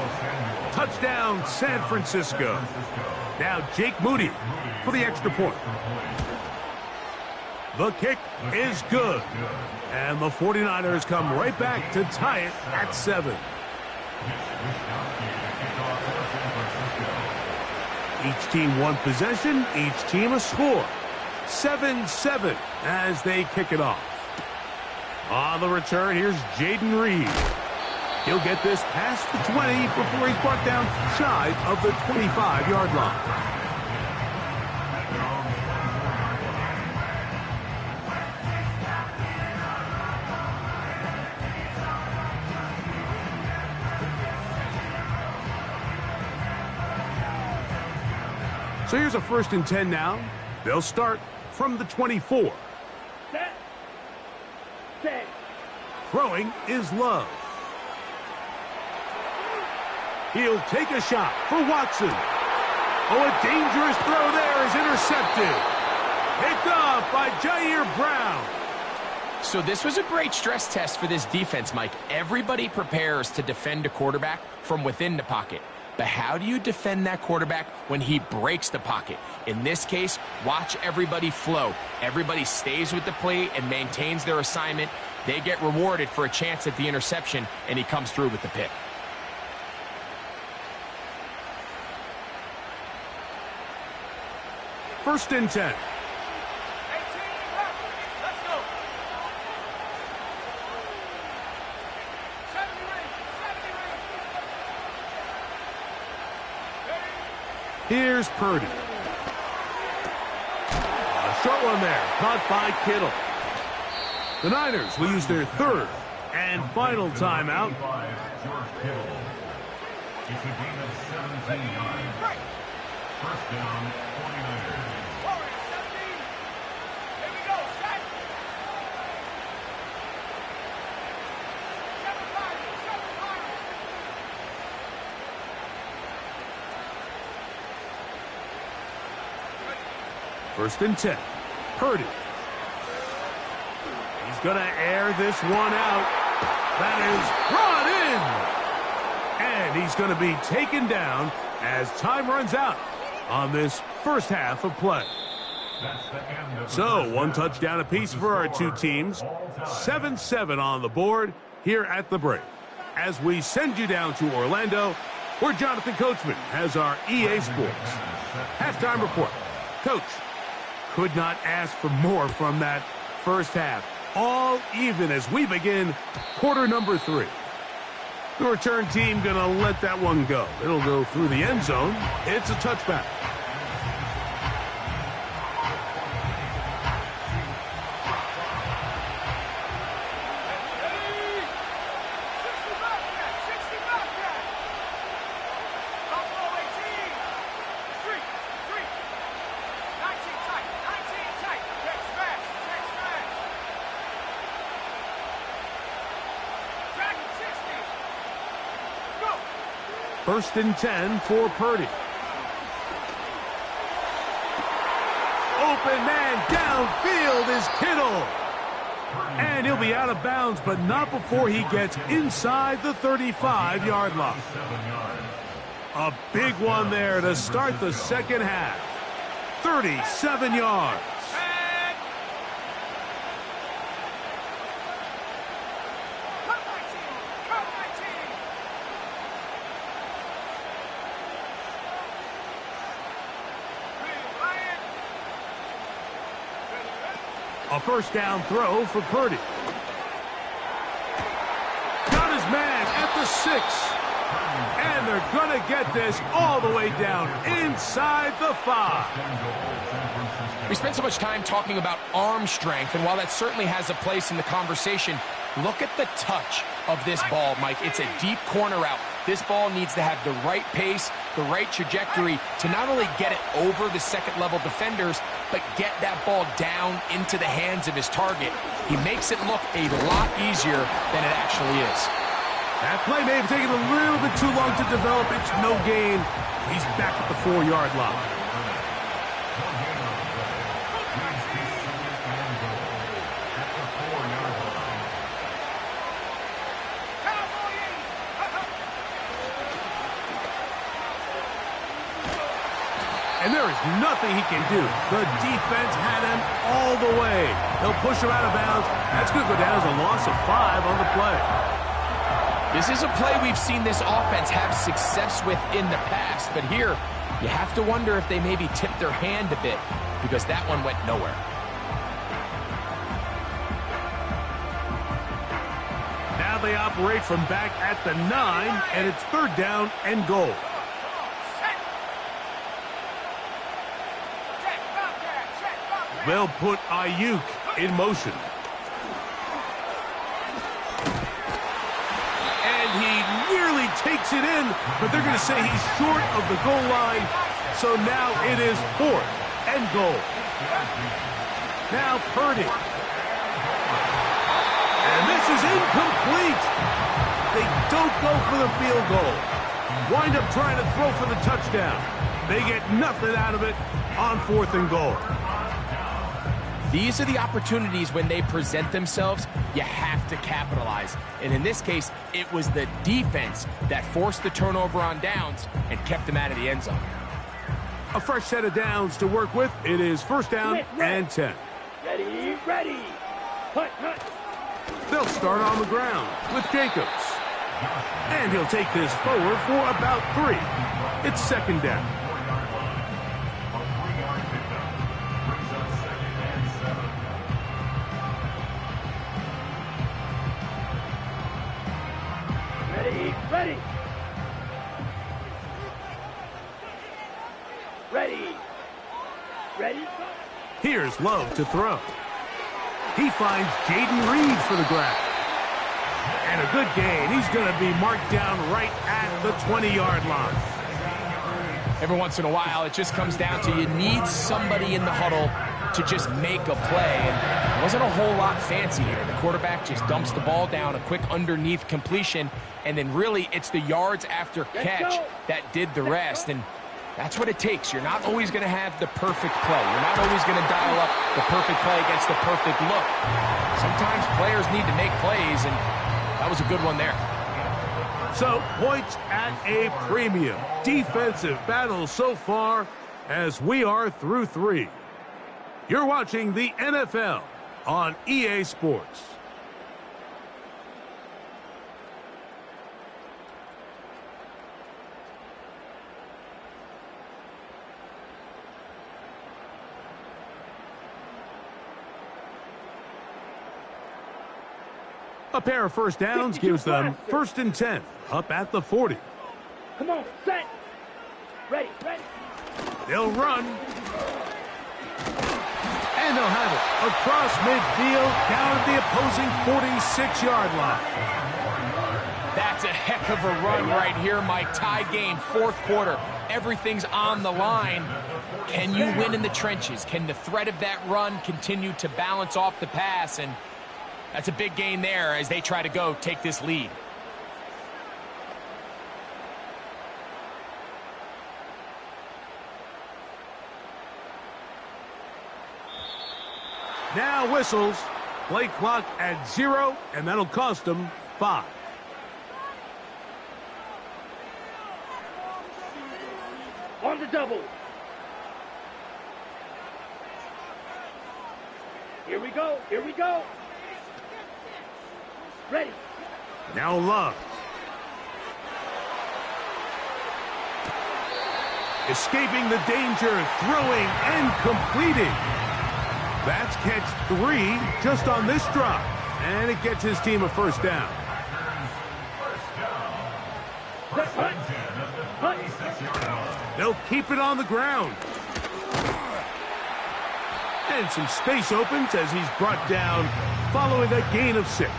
D: Touchdown, San Francisco. Now Jake Moody for the extra point. The kick is good. And the 49ers come right back to tie it at 7. Each team one possession, each team a score. 7-7 as they kick it off. On the return, here's Jaden Reed. He'll get this past the 20 before he's brought down shy of the 25-yard line. So here's a 1st and 10 now. They'll start from the 24.
E: Set. Set.
D: Throwing is Love. He'll take a shot for Watson. Oh, a dangerous throw there is intercepted. Picked off by Jair Brown.
F: So this was a great stress test for this defense, Mike. Everybody prepares to defend a quarterback from within the pocket. But how do you defend that quarterback when he breaks the pocket? In this case, watch everybody flow. Everybody stays with the play and maintains their assignment. They get rewarded for a chance at the interception, and he comes through with the pick.
D: First and 10. Here's Purdy. A short one there, caught by Kittle. The Niners will use their third and final timeout.
B: It's a gain of 17 yards. First down, 49ers.
D: First and 10. Purdy. He's going to air this one out. That is brought in. And he's going to be taken down as time runs out on this first half of play. So, one touchdown apiece for our two teams. 7-7 on the board here at the break. As we send you down to Orlando, where Jonathan Coachman has our EA Sports halftime report. Coach, could not ask for more from that first half. All even as we begin quarter number 3. The return team going to let that one go. It'll go through the end zone. It's a touchback. First and 10 for Purdy. Open man downfield is Kittle. And he'll be out of bounds, but not before he gets inside the 35-yard line. A big one there to start the second half. 37 yards. A first down throw for Purdy. Got his man at the 6. And they're going to get this all the way down inside the 5.
F: We spent so much time talking about arm strength, and while that certainly has a place in the conversation, look at the touch of this ball, Mike. It's a deep corner route. This ball needs to have the right pace, the right trajectory to not only get it over the second-level defenders, but get that ball down into the hands of his target. He makes it look a lot easier than it actually is.
D: That play may have taken a little bit too long to develop. It's no gain. He's back at the 4-yard line. And there is nothing he can do. The defense had him all the way. They'll push him out of bounds. That's going to go down as a loss of 5 on the play.
F: This is a play we've seen this offense have success with in the past, but here you have to wonder if they maybe tipped their hand a bit because that one went nowhere.
D: Now they operate from back at the 9, and it's third down and goal. They'll put Ayuk in motion. And he nearly takes it in, but they're going to say he's short of the goal line. So now it is 4th and goal. Now Purdy. And this is incomplete. They don't go for the field goal. Wind up trying to throw for the touchdown. They get nothing out of it on 4th and goal.
F: These are the opportunities when they present themselves, you have to capitalize. And in this case, it was the defense that forced the turnover on downs and kept them out of the end zone.
D: A fresh set of downs to work with. It is 1st down and 10.
E: Ready, ready. Hut, hut.
D: They'll start on the ground with Jacobs. And he'll take this forward for about 3. It's 2nd down.
E: Ready, ready. Ready. Ready.
D: Here's Love to throw. He finds Jaden Reed for the grab. And a good gain. He's going to be marked down right at the 20-yard line.
F: Every once in a while, it just comes down to you need somebody in the huddle to just make a play. And it wasn't a whole lot fancy here. The quarterback just dumps the ball down, a quick underneath completion, and then really it's the yards after catch that did the rest. And that's what it takes. You're not always going to have the perfect play. You're not always going to dial up the perfect play against the perfect look. Sometimes players need to make plays, and that was a good one there.
D: So, points at a premium. Defensive battle so far as we are through 3. You're watching the NFL on EA Sports. A pair of 1st downs gives them 1st and 10 up at the 40.
E: Come on, set. Ready, ready.
D: They'll run. And they'll have it across midfield down at the opposing 46-yard line.
F: That's a heck of a run right here, Mike. Tie game, 4th quarter. Everything's on the line. Can you win in the trenches? Can the threat of that run continue to balance off the pass? And that's a big gain there as they try to take this lead.
D: Now whistles. Play clock at 0, and that'll cost them 5.
E: On the double. Here we go, here we go. Ready.
D: Now Love. Escaping the danger, throwing and completing. That's catch 3 just on this drop. And it gets his team a 1st down. They'll keep it on the ground. And some space opens as he's brought down following a gain of 6.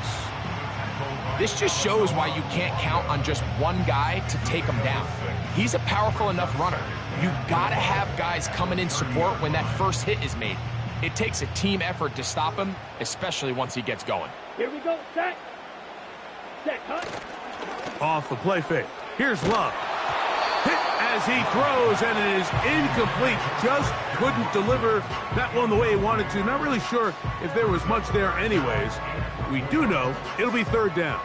F: This just shows why you can't count on just one guy to take him down. He's a powerful enough runner. You've got to have guys coming in support when that first hit is made. It takes a team effort to stop him, especially once he gets going.
E: Here we go, set. Set, cut.
D: Off the play fake. Here's Love. Hit as he throws, and it is incomplete. Just couldn't deliver that one the way he wanted to. Not really sure if there was much there anyways. We do know it'll be 3rd down.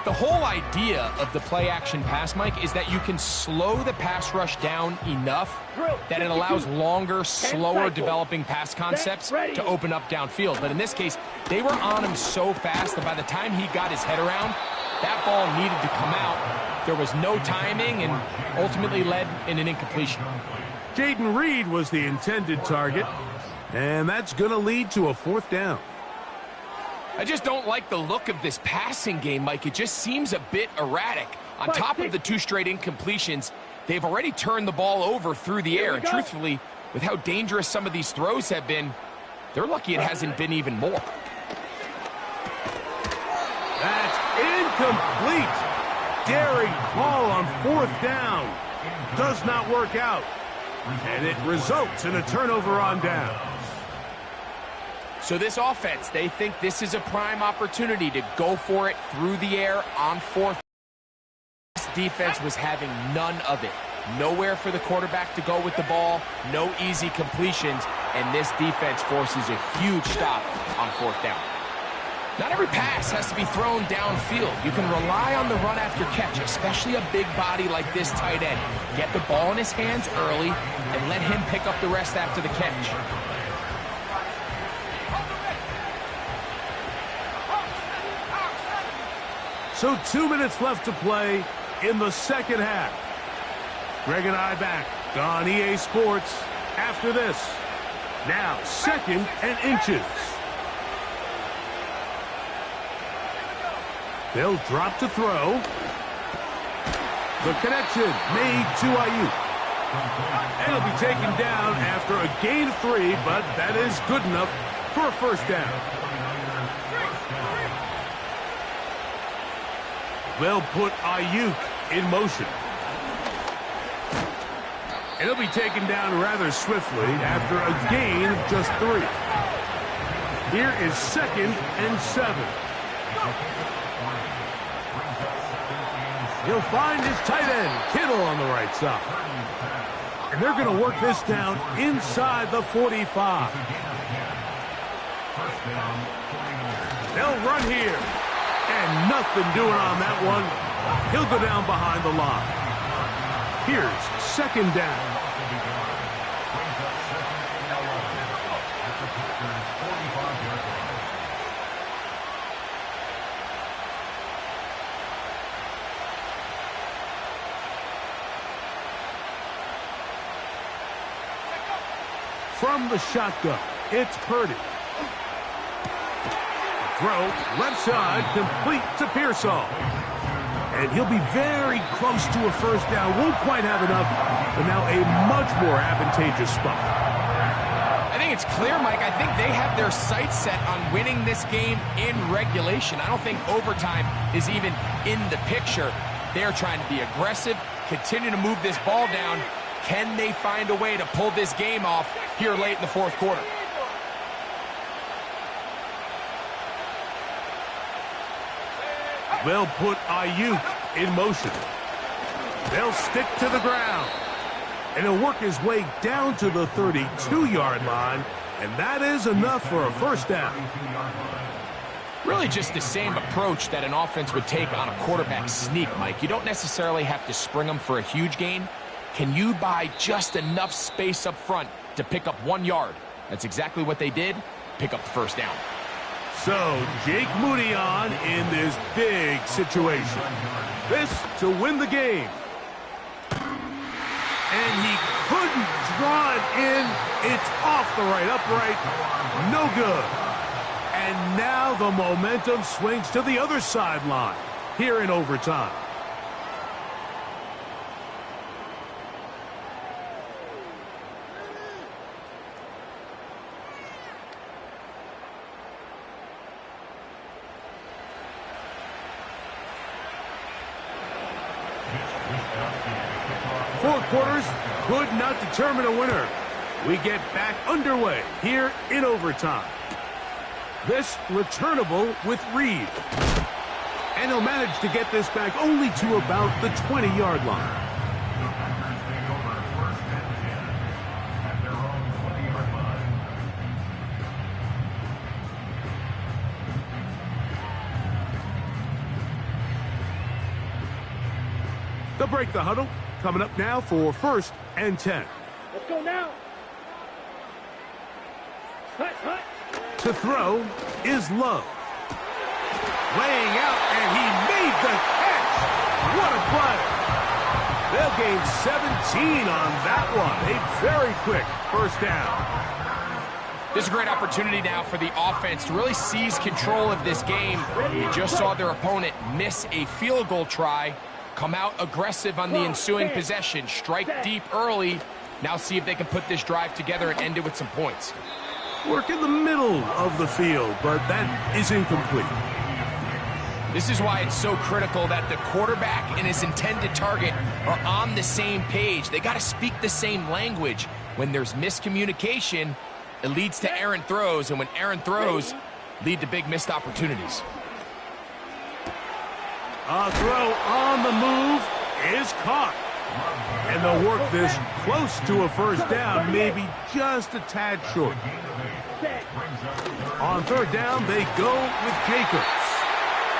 F: The whole idea of the play-action pass, Mike, is that you can slow the pass rush down enough that it allows longer, slower developing pass concepts to open up downfield. But in this case, they were on him so fast that by the time he got his head around, that ball needed to come out. There was no timing and ultimately led in an incompletion.
D: Jaden Reed was the intended target, and that's going to lead to a 4th down.
F: I just don't like the look of this passing game, Mike. It just seems a bit erratic. On top of the 2 straight incompletions, they've already turned the ball over through the air. And truthfully, with how dangerous some of these throws have been, they're lucky it hasn't been even more.
D: That's incomplete. Daring call on 4th down. Does not work out. And it results in a turnover on downs.
F: So this offense, they think this is a prime opportunity to go for it through the air on fourth. This defense was having none of it. Nowhere for the quarterback to go with the ball, no easy completions, and this defense forces a huge stop on fourth down. Not every pass has to be thrown downfield. You can rely on the run after catch, especially a big body like this tight end. Get the ball in his hands early and let him pick up the rest after the catch.
D: So 2 minutes left to play in the second half. Greg and I back on EA Sports after this. Now 2nd and inches. They'll drop to throw. The connection made to Ayuk. And it'll be taken down after a gain of 3, but that is good enough for a first down. They'll put Ayuk in motion. And he'll be taken down rather swiftly after a gain of just 3. Here is 2nd and 7. He'll find his tight end, Kittle, on the right side. And they're going to work this down inside the 45. They'll run here. And nothing doing on that one. He'll go down behind the line. Here's 2nd down. From the shotgun, it's Purdy. Throw, left side, complete to Pearsall. And he'll be very close to a first down. Won't quite have enough, but now a much more advantageous spot.
F: I think it's clear, Mike. I think they have their sights set on winning this game in regulation. I don't think overtime is even in the picture. They're trying to be aggressive, continue to move this ball down. Can they find a way to pull this game off here late in the fourth quarter?
D: They'll put Ayuk in motion. They'll stick to the ground. And he'll work his way down to the 32-yard line. And that is enough for a first down.
F: Really just the same approach that an offense would take on a quarterback sneak, Mike. You don't necessarily have to spring them for a huge gain. Can you buy just enough space up front to pick up 1 yard? That's exactly what they did. Pick up the first down.
D: So, Jake Moody on in this big situation. This to win the game. And he couldn't draw it in. It's off the right upright. No good. And now the momentum swings to the other sideline here in overtime. Four quarters could not determine a winner. We get back underway here in overtime. This returnable with Reed. And he'll manage to get this back only to about the 20-yard line. They'll break the huddle. Coming up now for 1st and 10.
E: Let's go now. Hut, hut.
D: To throw is Love. Laying out, and he made the catch. What a play. They'll gain 17 on that one. A very quick first down.
F: This is a great opportunity now for the offense to really seize control of this game. You just saw their opponent miss a field goal try. Come out aggressive on the ensuing possession. Strike deep early. Now see if they can put this drive together and end it with some points.
D: Work in the middle of the field, but that is incomplete.
F: This is why it's so critical that the quarterback and his intended target are on the same page. They got to speak the same language. When there's miscommunication, it leads to errant throws, and when errant throws lead to big missed opportunities.
D: A throw on the move is caught. And they'll work this close to a first down, maybe just a tad short. On third down, they go with Jacobs.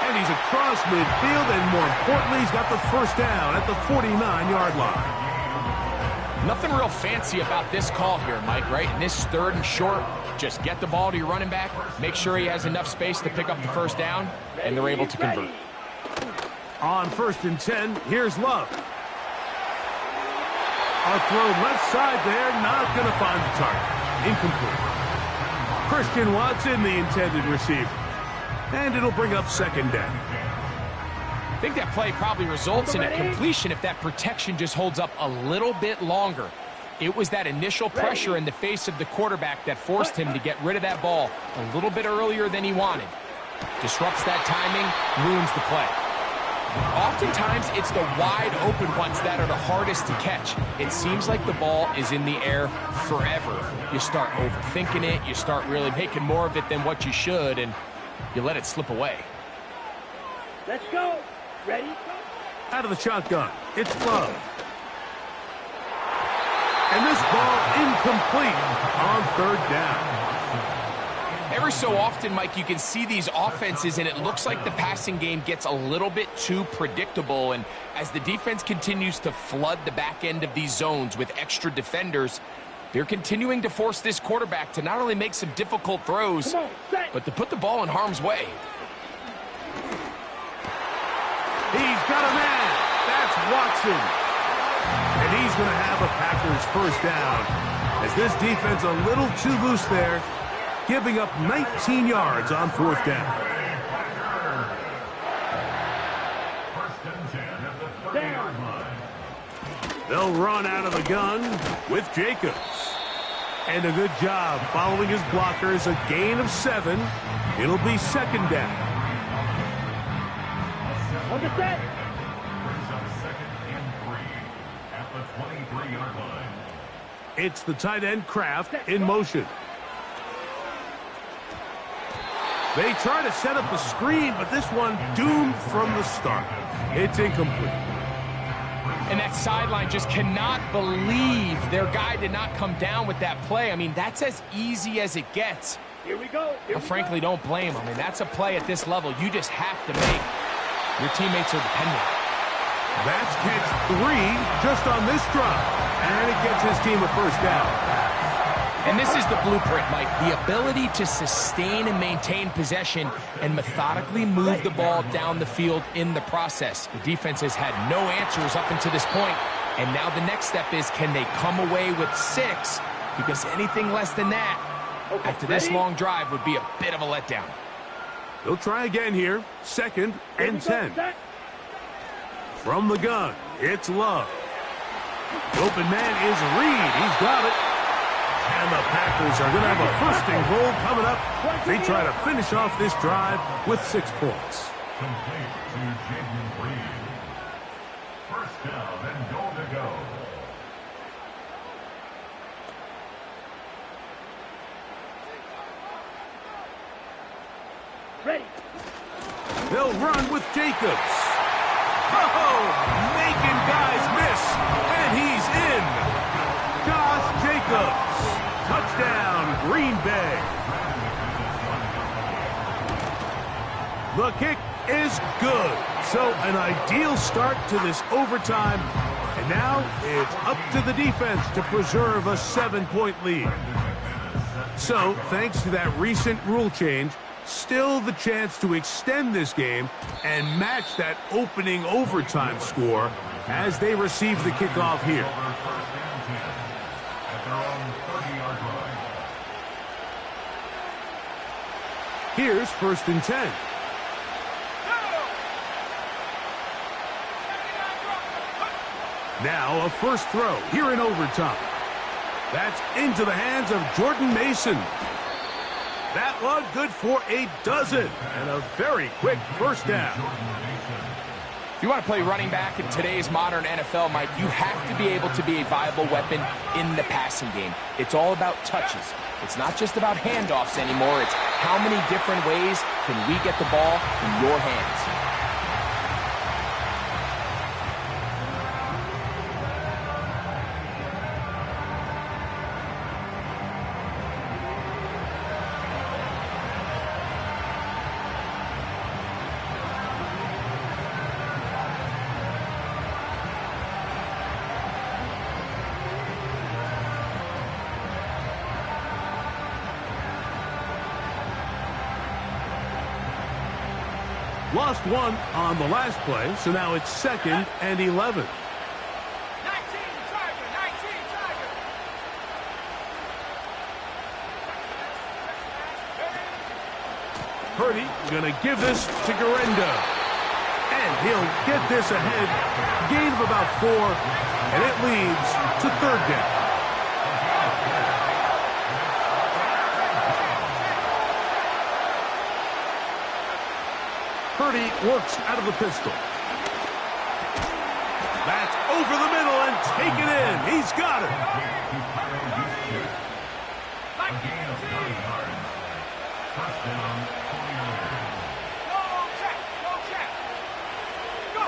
D: And he's across midfield, and more importantly, he's got the first down at the 49-yard line.
F: Nothing real fancy about this call here, Mike, right? In this third and short, just get the ball to your running back, make sure he has enough space to pick up the first down, and they're able to convert.
D: On 1st and 10, here's Love. A throw left side there, not going to find the target. Incomplete. Christian Watson, the intended receiver. And it'll bring up second down.
F: I think that play probably results in a completion if that protection just holds up a little bit longer. It was that initial pressure in the face of the quarterback that forced him to get rid of that ball a little bit earlier than he wanted. Disrupts that timing, ruins the play. Oftentimes, it's the wide open ones that are the hardest to catch. It seems like the ball is in the air forever. You start overthinking it, you start really making more of it than what you should, and you let it slip away.
E: Let's go. Ready?
D: Out of the shotgun, it's Love. And this ball incomplete on third down.
F: Every so often, Mike, you can see these offenses, and it looks like the passing game gets a little bit too predictable. And as the defense continues to flood the back end of these zones with extra defenders, they're continuing to force this quarterback to not only make some difficult throws, but to put the ball in harm's way.
D: He's got a man. That's Watson. And he's going to have a Packers first down. As this defense a little too loose there, giving up 19 yards on fourth down. They'll run out of the gun with Jacobs. And a good job following his blockers, a gain of 7. It'll be second down.
E: On the set.
D: It's the tight end Kraft in motion. They try to set up the screen, but this one doomed from the start. It's incomplete.
F: And that sideline just cannot believe their guy did not come down with that play. I mean, that's as easy as it gets.
E: Here we go.
F: I frankly don't blame him. I mean, that's a play at this level you just have to make. Your teammates are dependent.
D: That's catch 3 just on this drive. And it gets his team a first down.
F: And this is the blueprint, Mike. The ability to sustain and maintain possession and methodically move the ball down the field in the process. The defense has had no answers up until this point. And now the next step is, can they come away with 6? Because anything less than that, after this long drive, would be a bit of a letdown.
D: They'll try again here. 2nd and 10. From the gun, it's Love. The open man is Reed. He's got it. And the Packers are going to have a first and goal coming up. They try to finish off this drive with 6 points.
B: Complete to Jaden Reed. First down and goal to go.
E: Ready.
D: They'll run with Jacobs. Oh, making guys miss. And he's in. Josh Jacobs. Touchdown, Green Bay. The kick is good. So an ideal start to this overtime. And now it's up to the defense to preserve a 7-point lead. So thanks to that recent rule change, still the chance to extend this game and match that opening overtime score as they receive the kickoff here. Here's 1st and 10. Now a first throw here in overtime. That's into the hands of Jordan Mason. That one good for a dozen and a very quick first down.
F: If you want to play running back in today's modern NFL, Mike, you have to be able to be a viable weapon in the passing game. It's all about touches. It's not just about handoffs anymore. It's how many different ways can we get the ball in your hands.
D: Lost one on the last play, so now it's 2nd and 11.
E: 19 Tiger, 19 Tiger.
D: Purdy gonna give this to Garendo. And he'll get this ahead. Gain of about 4, and it leads to 3rd down. Purdy works out of the pistol. That's over the middle and taken in. He's got it.
B: A gain of 9 yards. First down, 49ers.
E: Go check, go check. Go.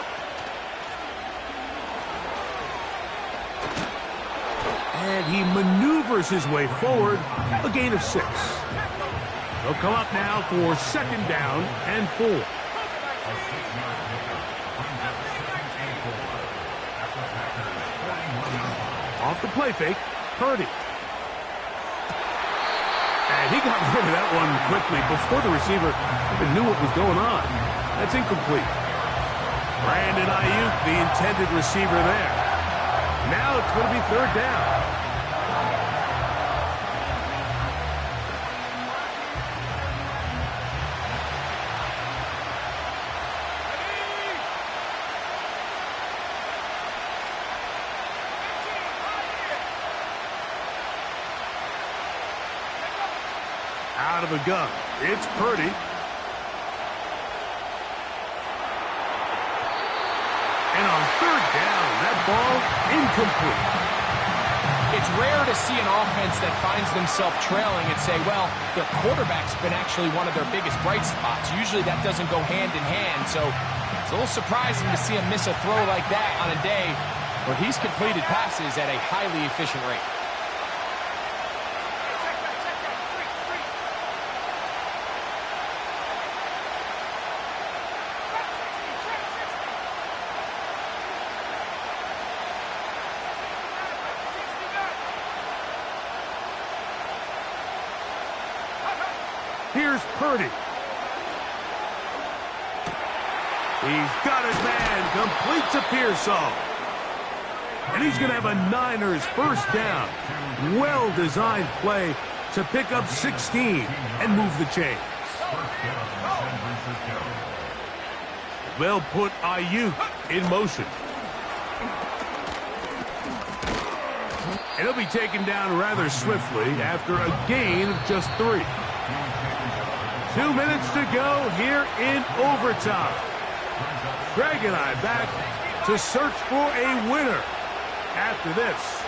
D: And he maneuvers his way forward. A gain of 6. They'll come up now for 2nd down and 4.
B: A 6-yard pickup brings up 2nd and 4. After Packers 41 yards.
D: Off the play fake, Purdy. And he got rid of that one quickly before the receiver even knew what was going on. That's incomplete. Brandon Ayuk, the intended receiver there. Now it's going to be 3rd down. Out of the gun, it's Purdy. And on 3rd down, that ball incomplete.
F: It's rare to see an offense that finds themselves trailing and say, well, their quarterback's been actually one of their biggest bright spots. Usually that doesn't go hand in hand, so it's a little surprising to see him miss a throw like that on a day where he's completed passes at a highly efficient rate.
D: Here's Purdy. He's got his man, complete to Pearsall. And he's going to have a Niners 1st down. Well-designed play to pick up 16 and move the chains. They'll put Ayuk in motion. And he'll be taken down rather swiftly after a gain of just 3. 2 minutes to go here in overtime. Greg and I back to search for a winner after this.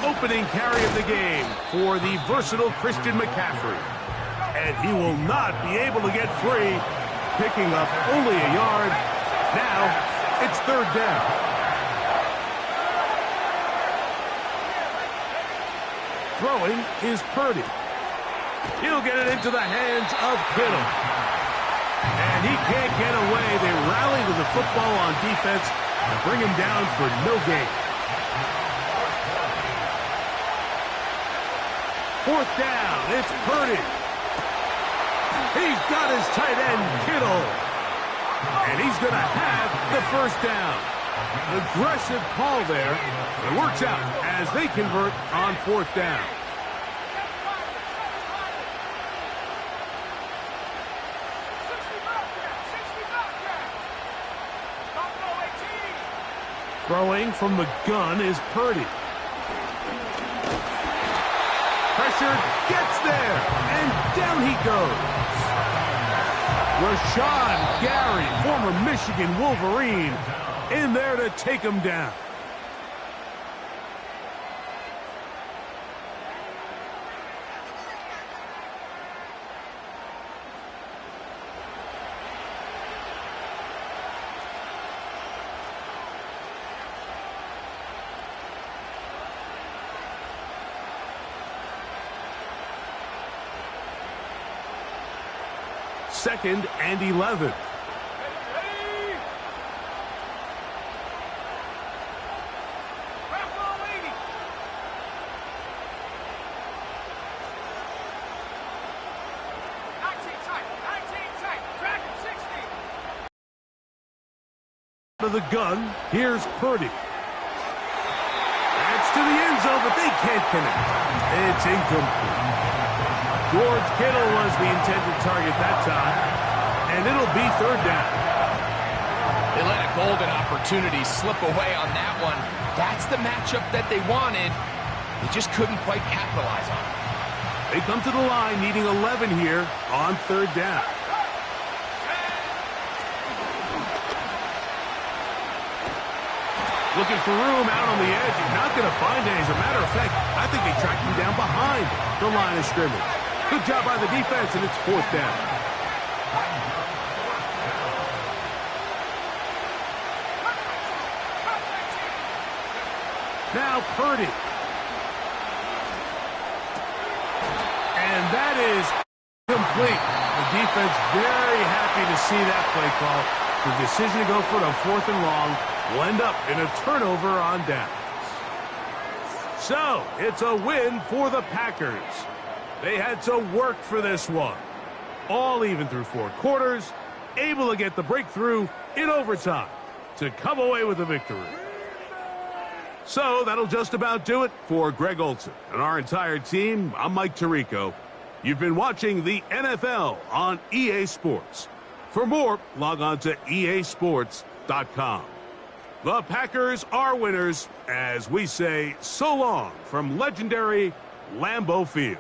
D: Opening carry of the game for the versatile Christian McCaffrey. And he will not be able to get free, picking up only a yard. Now it's 3rd down. Throwing is Purdy. He'll get it into the hands of Kittle. And he can't get away. They rally to the football on defense and bring him down for no gain. 4th down, it's Purdy. He's got his tight end, Kittle. And he's going to have the 1st down. Aggressive call there. It works out as they convert on 4th down. Throwing from the gun is Purdy. Pressure gets there, and down he goes. Rashawn Gary, former Michigan Wolverine, in there to take him down. Second and 11. To the gun, here's Purdy. That's to the end zone, but they can't connect. It's incomplete. George Kittle was the intended target that time, and it'll be third down.
F: They let a golden opportunity slip away on that one. That's the matchup that they wanted. They just couldn't quite capitalize on it.
D: They come to the line needing 11 here on third down. Looking for room out on the edge. He's not going to find it. As a matter of fact, I think they tracked him down behind the line of scrimmage. Good job by the defense, and it's fourth down. Now Purdy. And that is complete. The defense very happy to see that play call. The decision to go for it on fourth and long will end up in a turnover on downs. So, it's a win for the Packers. They had to work for this one. All even through four quarters, able to get the breakthrough in overtime to come away with a victory. So that'll just about do it for Greg Olson and our entire team. I'm Mike Tirico. You've been watching the NFL on EA Sports. For more, log on to easports.com. The Packers are winners as we say so long from legendary Lambeau Field.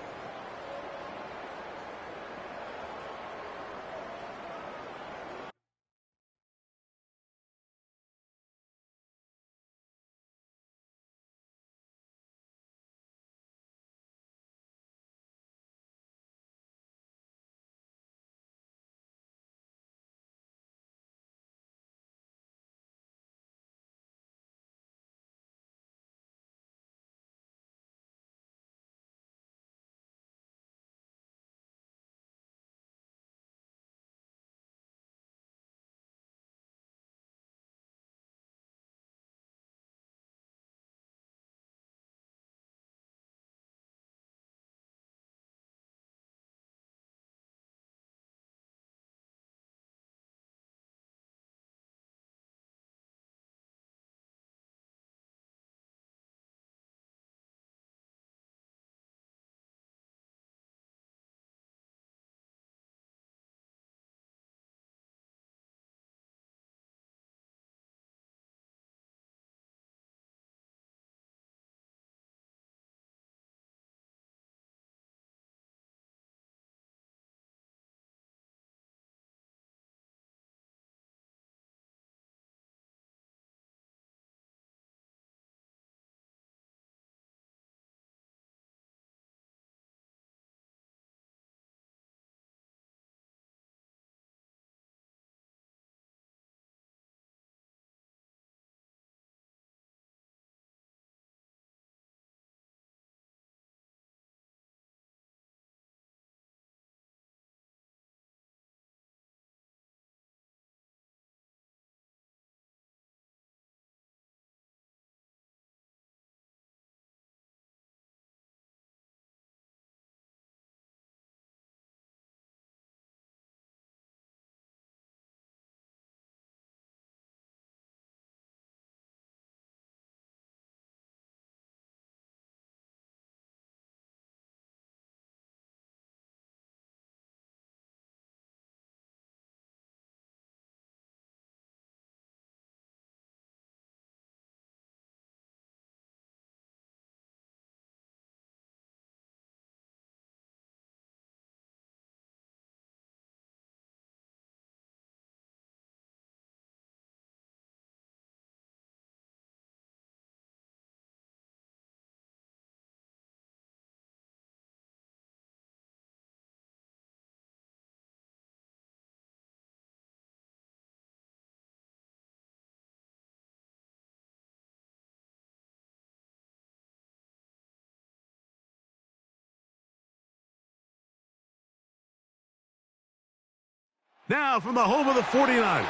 D: Now from the home of the 49ers,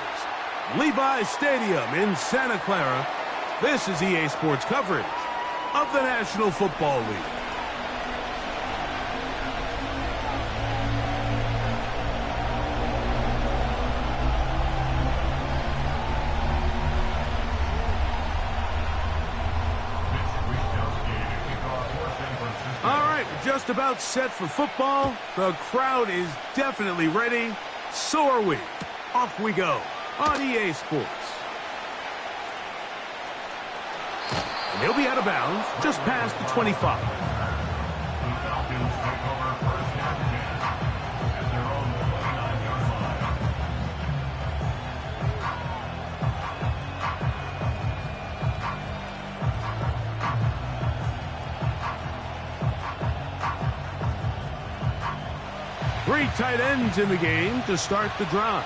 D: Levi's Stadium in Santa Clara, this is EA Sports coverage of the National Football League. All right, we're just about set for football. The crowd is definitely ready. So are we. Off we go on EA Sports. And he'll be out of bounds just past the 25. Three tight ends in the game to start the drive.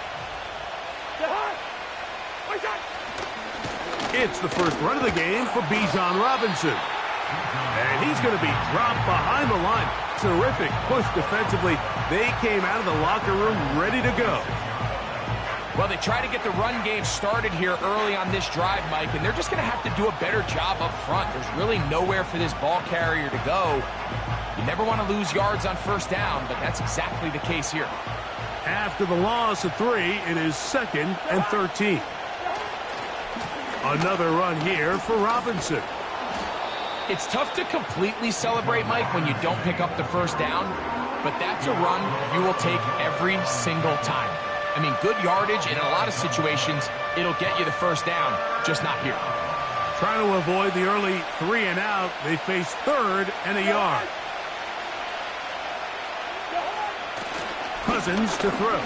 D: It's the first run of the game for Bijan Robinson. And he's going to be dropped behind the line. Terrific push defensively. They came out of the locker room ready to go.
F: Well, they try to get the run game started here early on this drive, Mike, and they're just going to have to do a better job up front. There's really nowhere for this ball carrier to go. You never want to lose yards on first down, but that's exactly the case here.
D: After the loss of 3, it is 2nd and 13. Another run here for Robinson.
F: It's tough to completely celebrate, Mike, when you don't pick up the first down, but that's a run you will take every single time. I mean, good yardage, and in a lot of situations, it'll get you the first down, just not here.
D: Trying to avoid the early 3 and out, they face 3rd and a yard. Cousins to throw.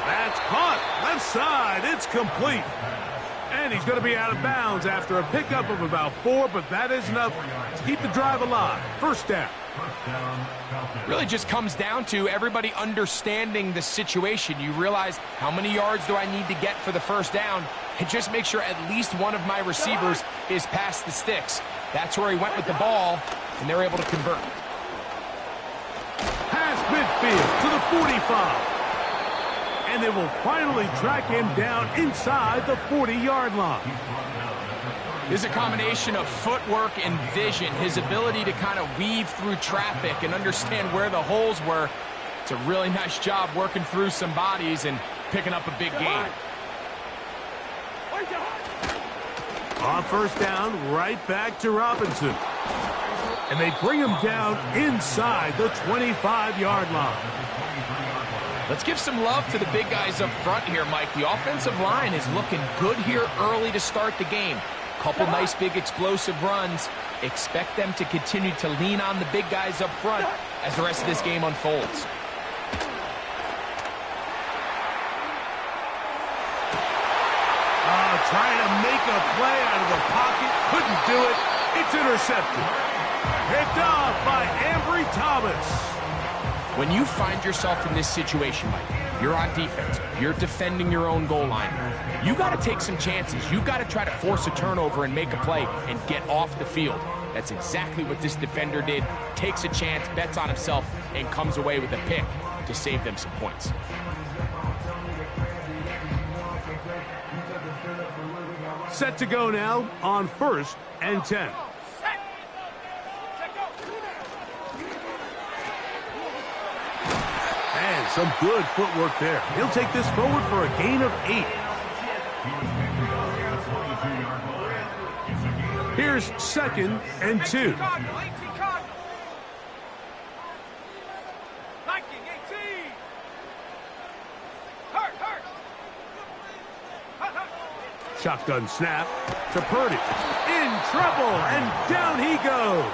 D: That's caught. Left side. It's complete. And he's going to be out of bounds after a pickup of about 4, but that is enough to keep the drive alive. First down.
F: Really just comes down to everybody understanding the situation. You realize how many yards do I need to get for the first down, and just make sure at least one of my receivers is past the sticks. That's where he went with the ball, and they're able to convert.
D: Past midfield to the 45. And they will finally track him down inside the 40-yard line.
F: There's a combination of footwork and vision, his ability to kind of weave through traffic and understand where the holes were. It's a really nice job working through some bodies and picking up a big gain.
D: On first down, right back to Robinson. And they bring him down inside the 25-yard line.
F: Let's give some love to the big guys up front here, Mike. The offensive line is looking good here early to start the game. Couple nice big explosive runs. Expect them to continue to lean on the big guys up front as the rest of this game unfolds.
D: Trying to make a play out of the pocket. Couldn't do it. It's intercepted. Picked off by Ambry Thomas.
F: When you find yourself in this situation, Mike, you're on defense, you're defending your own goal line, you got to take some chances. You've got to try to force a turnover and make a play and get off the field. That's exactly what this defender did. Takes a chance, bets on himself, and comes away with a pick to save them some points.
D: Set to go now on 1st and 10. And some good footwork there. He'll take this forward for a gain of 8. Here's 2nd and 2. Shotgun snap to Purdy. In trouble, and down he goes.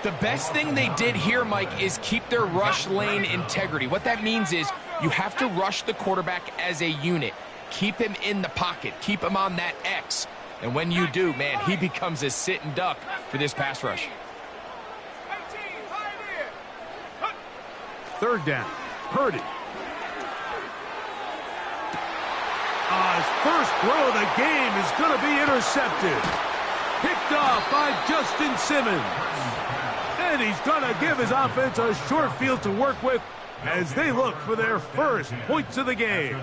F: The best thing they did here, Mike, is keep their rush lane integrity. What that means is you have to rush the quarterback as a unit. Keep him in the pocket. Keep him on that X. And when you do, man, he becomes a sitting duck for this pass rush.
D: 3rd down. Purdy. His first throw of the game is going to be intercepted. Picked off by Justin Simmons. And he's going to give his offense a short field to work with as they look for their first points of the game.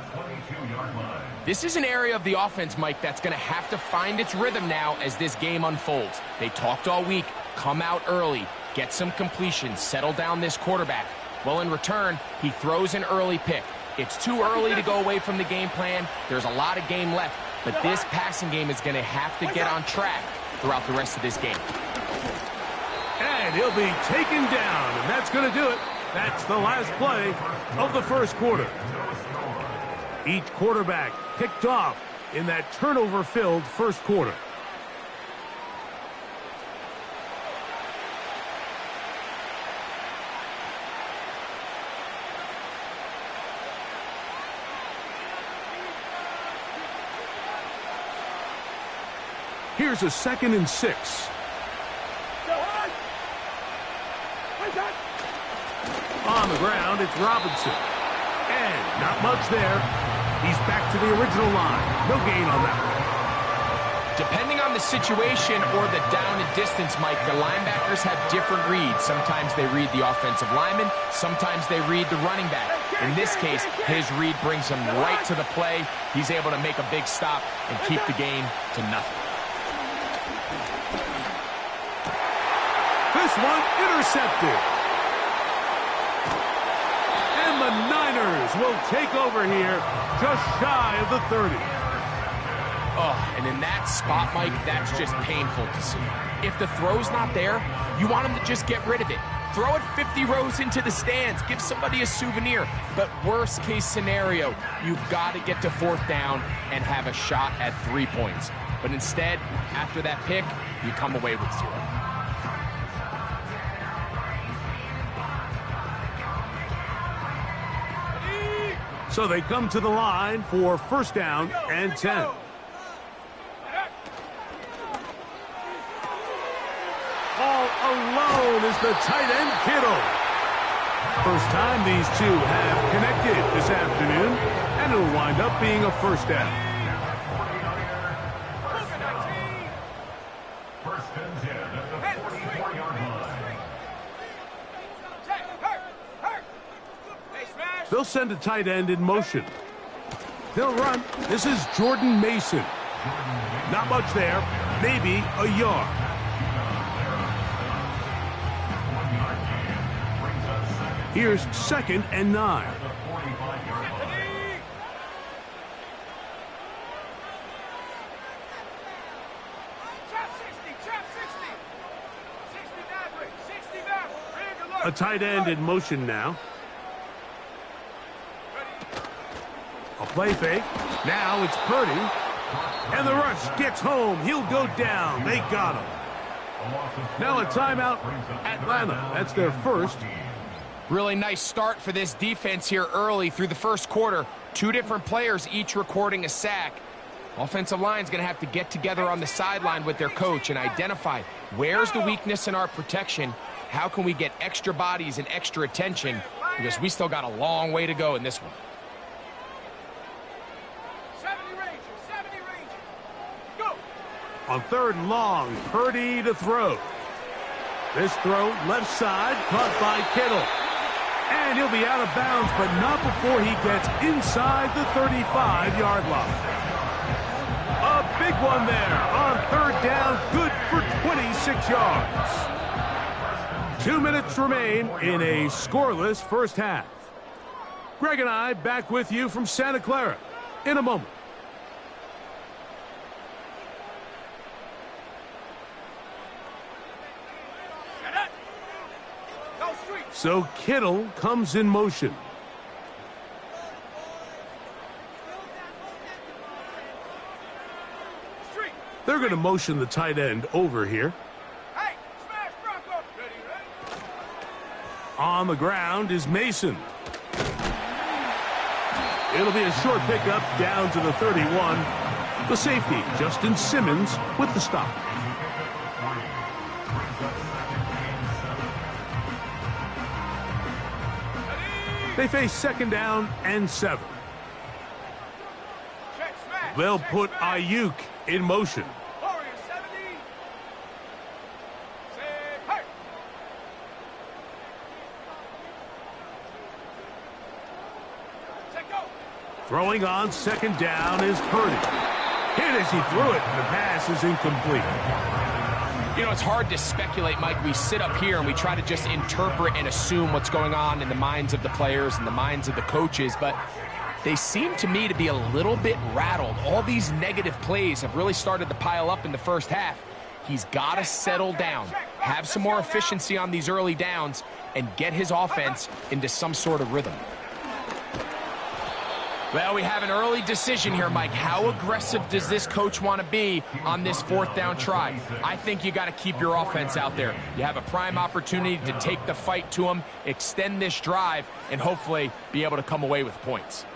F: This is an area of the offense, Mike, that's going to have to find its rhythm now as this game unfolds. They talked all week, come out early, get some completions, settle down this quarterback. Well, in return, he throws an early pick. It's too early to go away from the game plan. There's a lot of game left, but this passing game is going to have to get on track throughout the rest of this game.
D: And he'll be taken down, and that's going to do it. That's the last play of the first quarter. Each quarterback picked off in that turnover-filled first quarter. Here's a 2nd and 6. On the ground, it's Robinson. And not much there. He's back to the original line. No gain on that one.
F: Depending on the situation or the down and distance, Mike, the linebackers have different reads. Sometimes they read the offensive lineman. Sometimes they read the running back. In this case, his read brings him right to the play. He's able to make a big stop and keep the game to nothing.
D: This one intercepted. And the Niners will take over here just shy of the 30.
F: Oh, and in that spot, Mike, that's just painful to see. If the throw's not there, you want him to just get rid of it. Throw it 50 rows into the stands. Give somebody a souvenir. But worst case scenario, you've got to get to 4th down and have a shot at 3 points. But instead, after that pick, you come away with 0.
D: So they come to the line for 1st down and 10. All alone is the tight end, Kittle. First time these two have connected this afternoon, and it'll wind up being a 1st down.
B: First and 10 at the 44-yard line.
D: They'll send a tight end in motion. They'll run. This is Jordan Mason. Not much there. Maybe a yard. Here's 2nd and 9. A tight end in motion now. A play fake. Now it's Purdy. And the rush gets home. He'll go down. They got him. Now a timeout. Atlanta. That's their first.
F: Really nice start for this defense here early through the first quarter. 2 different players each recording a sack. Offensive line's going to have to get together on the sideline with their coach and identify where's the weakness in our protection. How can we get extra bodies and extra attention? Because we still got a long way to go in this one.
E: 70 Rangers, 70 Rangers. Go!
D: On 3rd and long, Purdy to throw. This throw, left side, caught by Kittle. And he'll be out of bounds, but not before he gets inside the 35-yard line. A big one there on 3rd down, good for 26 yards. 2 minutes remain in a scoreless first half. Greg and I back with you from Santa Clara in a moment. So Kittle comes in motion. They're going to motion the tight end over here.
E: Hey, smash Bronco. Ready, ready?
D: On the ground is Mason. It'll be a short pickup down to the 31. The safety, Justin Simmons, with the stop. They face 2nd down and 7. They'll put Ayuk in motion.
E: Warrior 70. Say, hey.
D: Throwing on second down is Purdy. Hit as he threw it, and the pass is incomplete.
F: You know, it's hard to speculate, Mike. We sit up here and we try to just interpret and assume what's going on in the minds of the players and the minds of the coaches, but they seem to me to be a little bit rattled. All these negative plays have really started to pile up in the first half. He's got to settle down, have some more efficiency on these early downs, and get his offense into some sort of rhythm. Well, we have an early decision here, Mike. How aggressive does this coach want to be on this fourth down try? I think you got to keep your offense out there. You have a prime opportunity to take the fight to them, extend this drive, and hopefully be able to come away with points.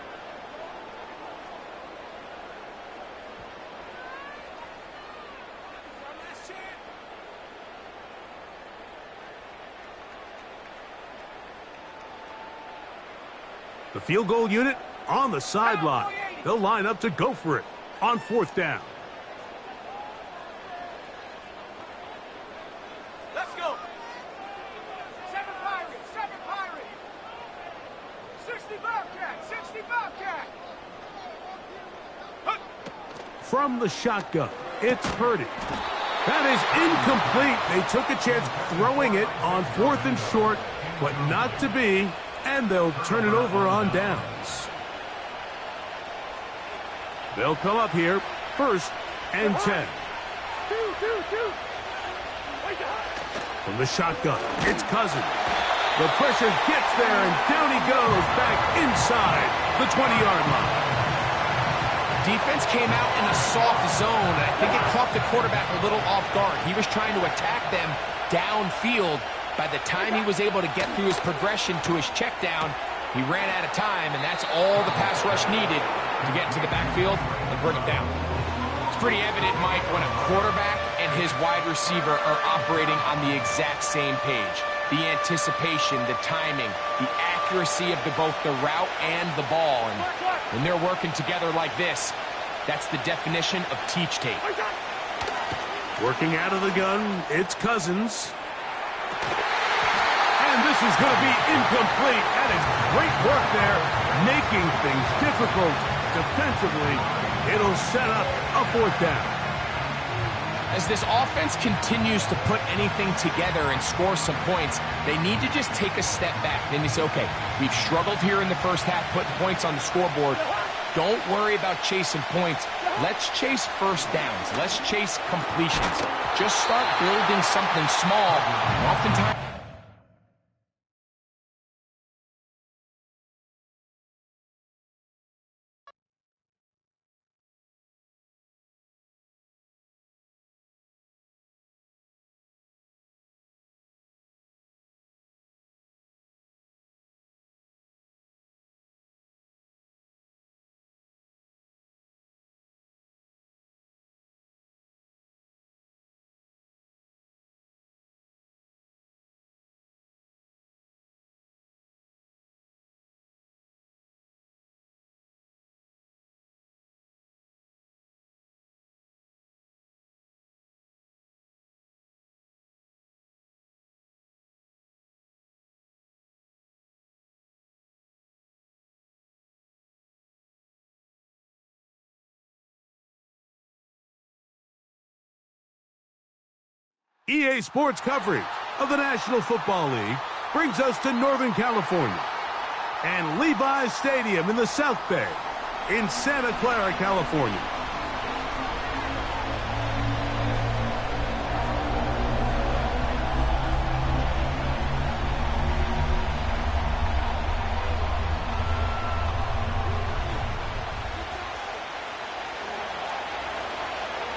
D: The field goal unit on the sideline. They'll line up to go for it on fourth down.
E: Let's go. 7 Pirates, 7 Pirates. 60 Bobcat, 60 Bobcat.
D: From the shotgun, it's Purdy. That is incomplete. They took a chance throwing it on fourth and short, but not to be, and they'll turn it over on downs. They'll come up here, first and 10. From the shotgun, it's Cousins. The pressure gets there, and down he goes, back inside the 20-yard line.
F: Defense came out in a soft zone, and I think it caught the quarterback a little off guard. He was trying to attack them downfield. By the time he was able to get through his progression to his check down, he ran out of time, and that's all the pass rush needed to get into the backfield and bring him down. It's pretty evident, Mike, when a quarterback and his wide receiver are operating on the exact same page. The anticipation, the timing, the accuracy of both the route and the ball. And when they're working together like this, that's the definition of teach tape.
D: Working out of the gun, it's Cousins. And this is going to be incomplete. That is great work there, making things difficult defensively. It'll set up a fourth down.
F: As this offense continues to put anything together and score some points, they need to just take a step back. Then they say, okay, we've struggled here in the first half, putting points on the scoreboard. Don't worry about chasing points. Let's chase first downs. Let's chase completions. Just start building something small. And oftentimes,
D: EA Sports coverage of the National Football League brings us to Northern California and Levi's Stadium in the South Bay in Santa Clara, California.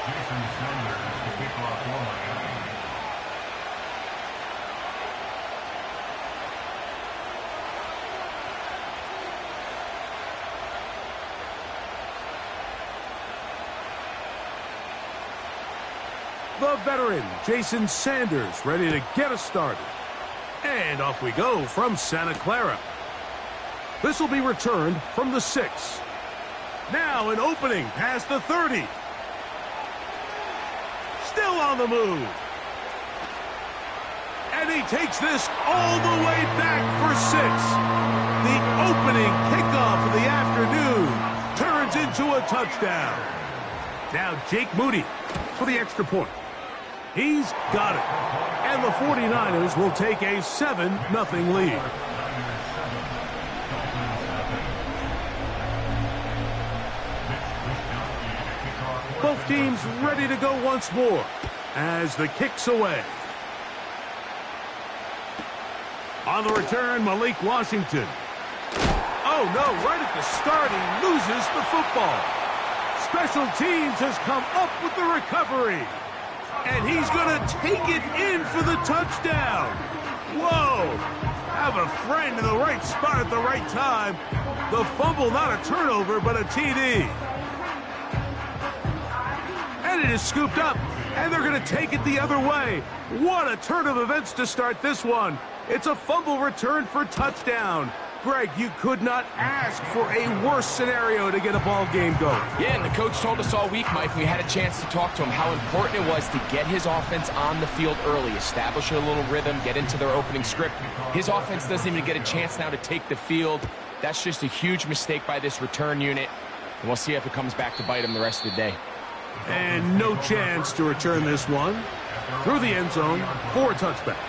B: Jason Sanders to kick off for Miami.
D: The veteran, Jason Sanders, ready to get us started. And off we go from Santa Clara. This will be returned from the 6. Now an opening past the 30. Still on the move. And he takes this all the way back for 6. The opening kickoff of the afternoon turns into a touchdown. Now Jake Moody for the extra point. He's got it. And the 49ers will take a 7-0 lead. Both teams ready to go once more as the kick's away. On the return, Malik Washington. Oh, no, right at the start, he loses the football. Special teams has come up with the recovery. And he's going to take it in for the touchdown. Whoa. Have a friend in the right spot at the right time. The fumble, not a turnover, but a TD. And it is scooped up, and they're going to take it the other way. What a turn of events to start this one. It's a fumble return for touchdown. Greg, you could not ask for a worse scenario to get a ball game going.
F: Yeah, and the coach told us all week, Mike, we had a chance to talk to him, how important it was to get his offense on the field early, establish a little rhythm, get into their opening script. His offense doesn't even get a chance now to take the field. That's just a huge mistake by this return unit, and we'll see if it comes back to bite him the rest of the day.
D: And no chance to return this one through the end zone for a touchback.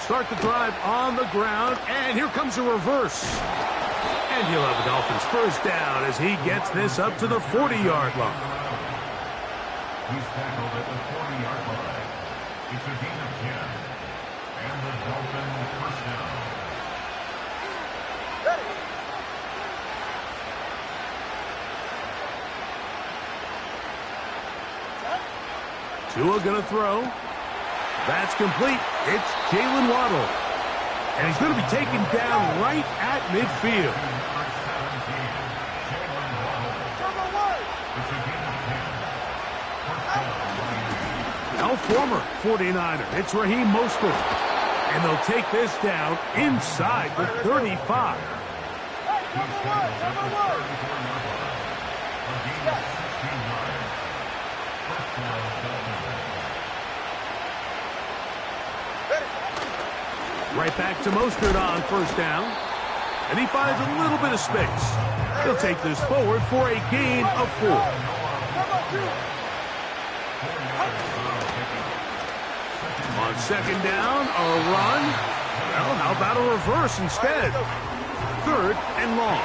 D: Start the drive on the ground, and here comes a reverse. And he'll have the Dolphins first down as he gets this up to the 40-yard line.
B: He's tackled at the 40-yard line. It's a gain of 10. And the Dolphins first down.
D: Tua gonna throw. That's complete. It's Jalen Waddle. And he's going to be taken down right at midfield. Now former 49er. It's Raheem Mostert. And they'll take this down inside the 35. Right back to Mostert on first down. And he finds a little bit of space. He'll take this forward for a gain of 4. On second down, a run. Well, how about a reverse instead? 3rd and long.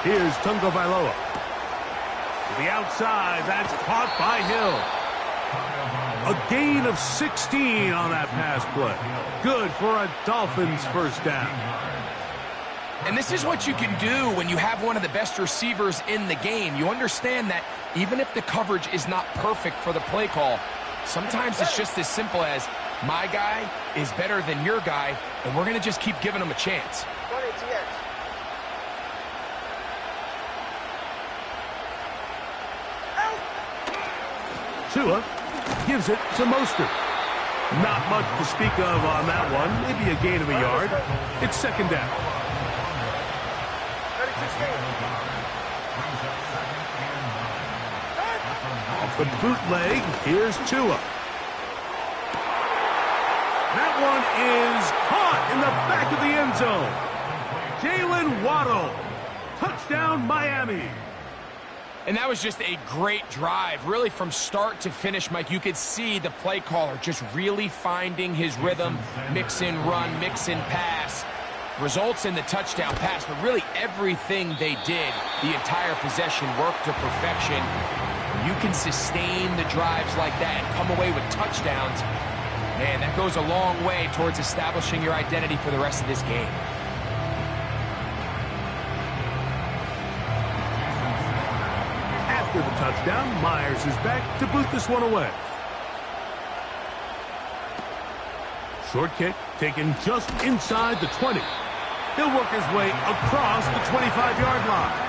D: Here's Tunga Vailoa. To the outside, that's caught by Hill. A gain of 16 on that pass play. Good for a Dolphins first down.
F: And this is what you can do when you have one of the best receivers in the game. You understand that even if the coverage is not perfect for the play call, sometimes it's just as simple as, my guy is better than your guy, and we're going to just keep giving him a chance.
D: Tua gives it to Mostert. Not much to speak of on that one. Maybe a gain of a yard. It's second down. Off the bootleg, here's Tua. That one is caught in the back of the end zone. Jalen Waddle. Touchdown, Miami.
F: And that was just a great drive, really from start to finish, Mike. You could see the play caller just really finding his rhythm, mix in run, mix in pass. Results in the touchdown pass, but really everything they did, the entire possession worked to perfection. You can sustain the drives like that and come away with touchdowns. Man, that goes a long way towards establishing your identity for the rest of this game.
D: After the touchdown. Myers is back to boot this one away. Short kick taken just inside the 20. He'll work his way across the 25-yard line.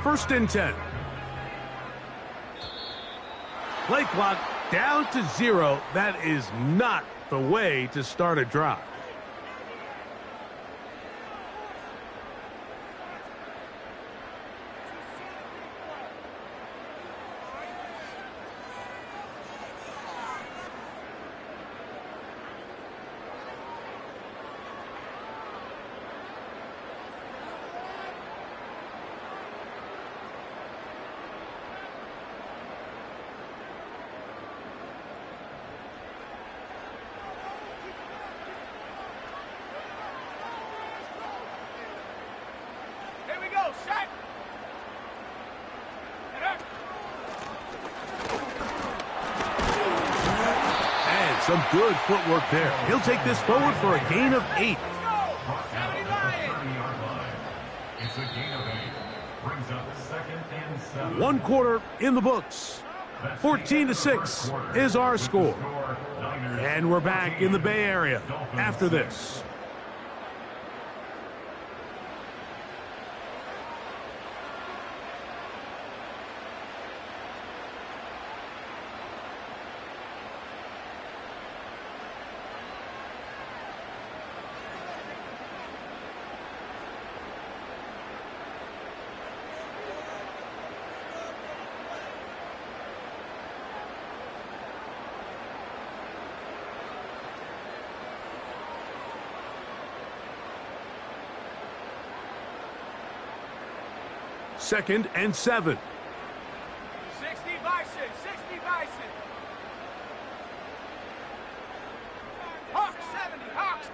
D: First and 10. Play clock down to 0. That is not the way to start a drive. Some good footwork there. He'll take this forward for a gain of 8.
B: It's a gain of 8. Brings up 2nd and 7.
D: 1 quarter in the books. 14-6 is our score. And we're back in the Bay Area after this. Second and 7.
E: 60 Bison, 60 Bison. Hawks, 70, Hawks.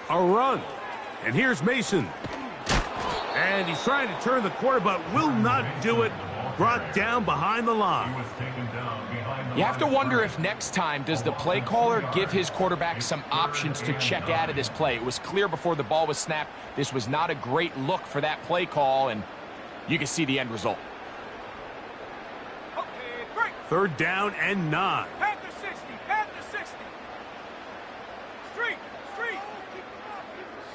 D: A run. And here's Mason. And he's trying to turn the corner, but will not do it. Brought down behind the line.
F: You have to wonder if next time does the play caller give his quarterback some options to check out of this play. It was clear before the ball was snapped this was not a great look for that play call, and you can see the end result.
E: Okay, break.
D: 3rd down and 9.
E: Panther 60, Panther 60. Street, street.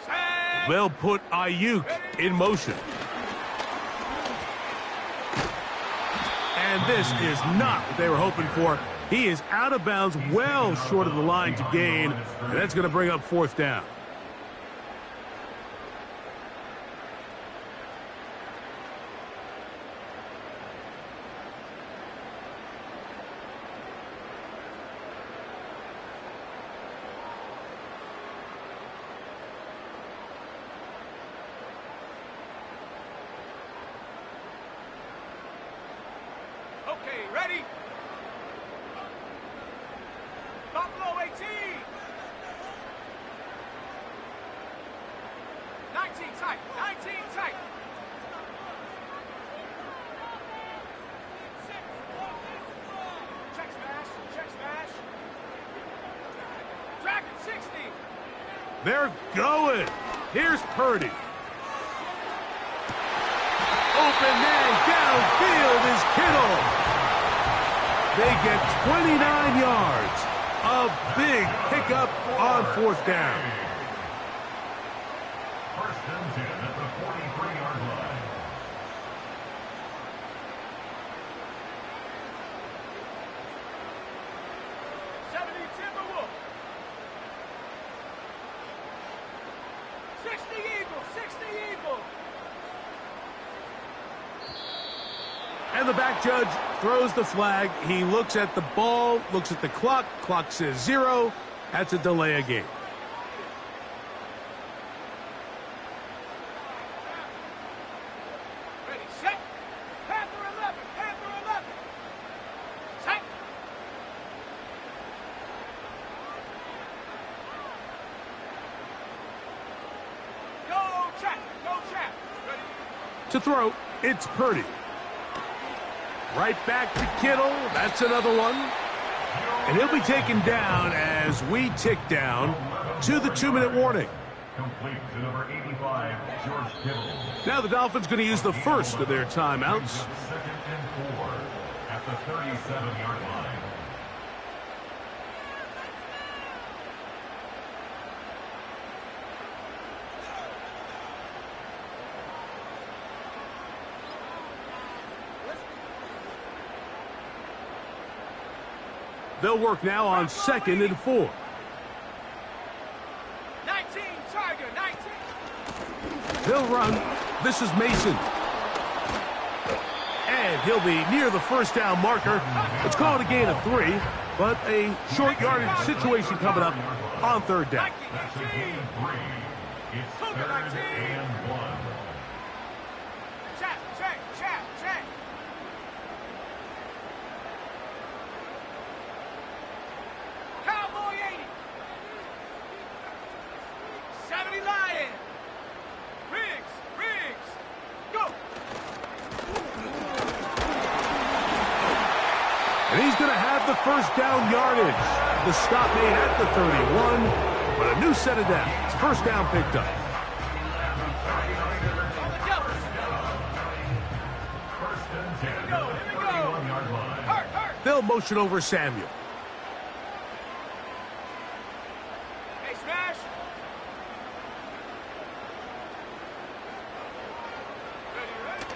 E: Set.
D: They'll put Ayuk in motion. And this is not what they were hoping for. He is out of bounds, well short of the line to gain, and that's going to bring up 4th down.
E: Okay, ready? Buffalo 18. 19 tight, 19 tight. Check smash, check smash. Dragon 60.
D: They're going. Here's Purdy. Open man downfield is Kittle. They get 29 yards. A big pickup on 4th down.
B: 1st and 10 at the 43-yard line.
E: Timberwolf. 60 Eagles, 60 Eagles.
D: And the back judge throws the flag. He looks at the ball, looks at the clock. Clock says 0. That's a delay of game.
E: Ready, set. Panther 11, Panther 11. Set. Go, trap, go, trap. Ready.
D: To throw, it's Purdy. Right back to Kittle. That's another one. And he'll be taken down as we tick down to the 2-minute warning.
B: Complete to number 85, George Kittle.
D: Now the Dolphins going to use the first of their timeouts.
B: Second and 4 at the 37-yard line.
D: They'll work now on 2nd and 4.
E: 19, Tiger, 19.
D: They'll run. This is Mason. And he'll be near the first down marker. Let's call it a gain of 3, but a short yardage situation coming up on 3rd down.
B: That's a gain of 3. It's 3rd and 1.
E: Check, check, check, check. Cowboy 80. 70 Lion. Riggs, Riggs. Go.
D: And he's going to have the first down yardage. The stop made at the 31, but a new set of downs. First down picked up.
E: On the double.
B: First and 10.
E: Here we go, here we go.
B: 31-yard line.
E: Hurt, hurt.
D: They'll motion over Samuel.
E: Hey, smash. Ready, ready.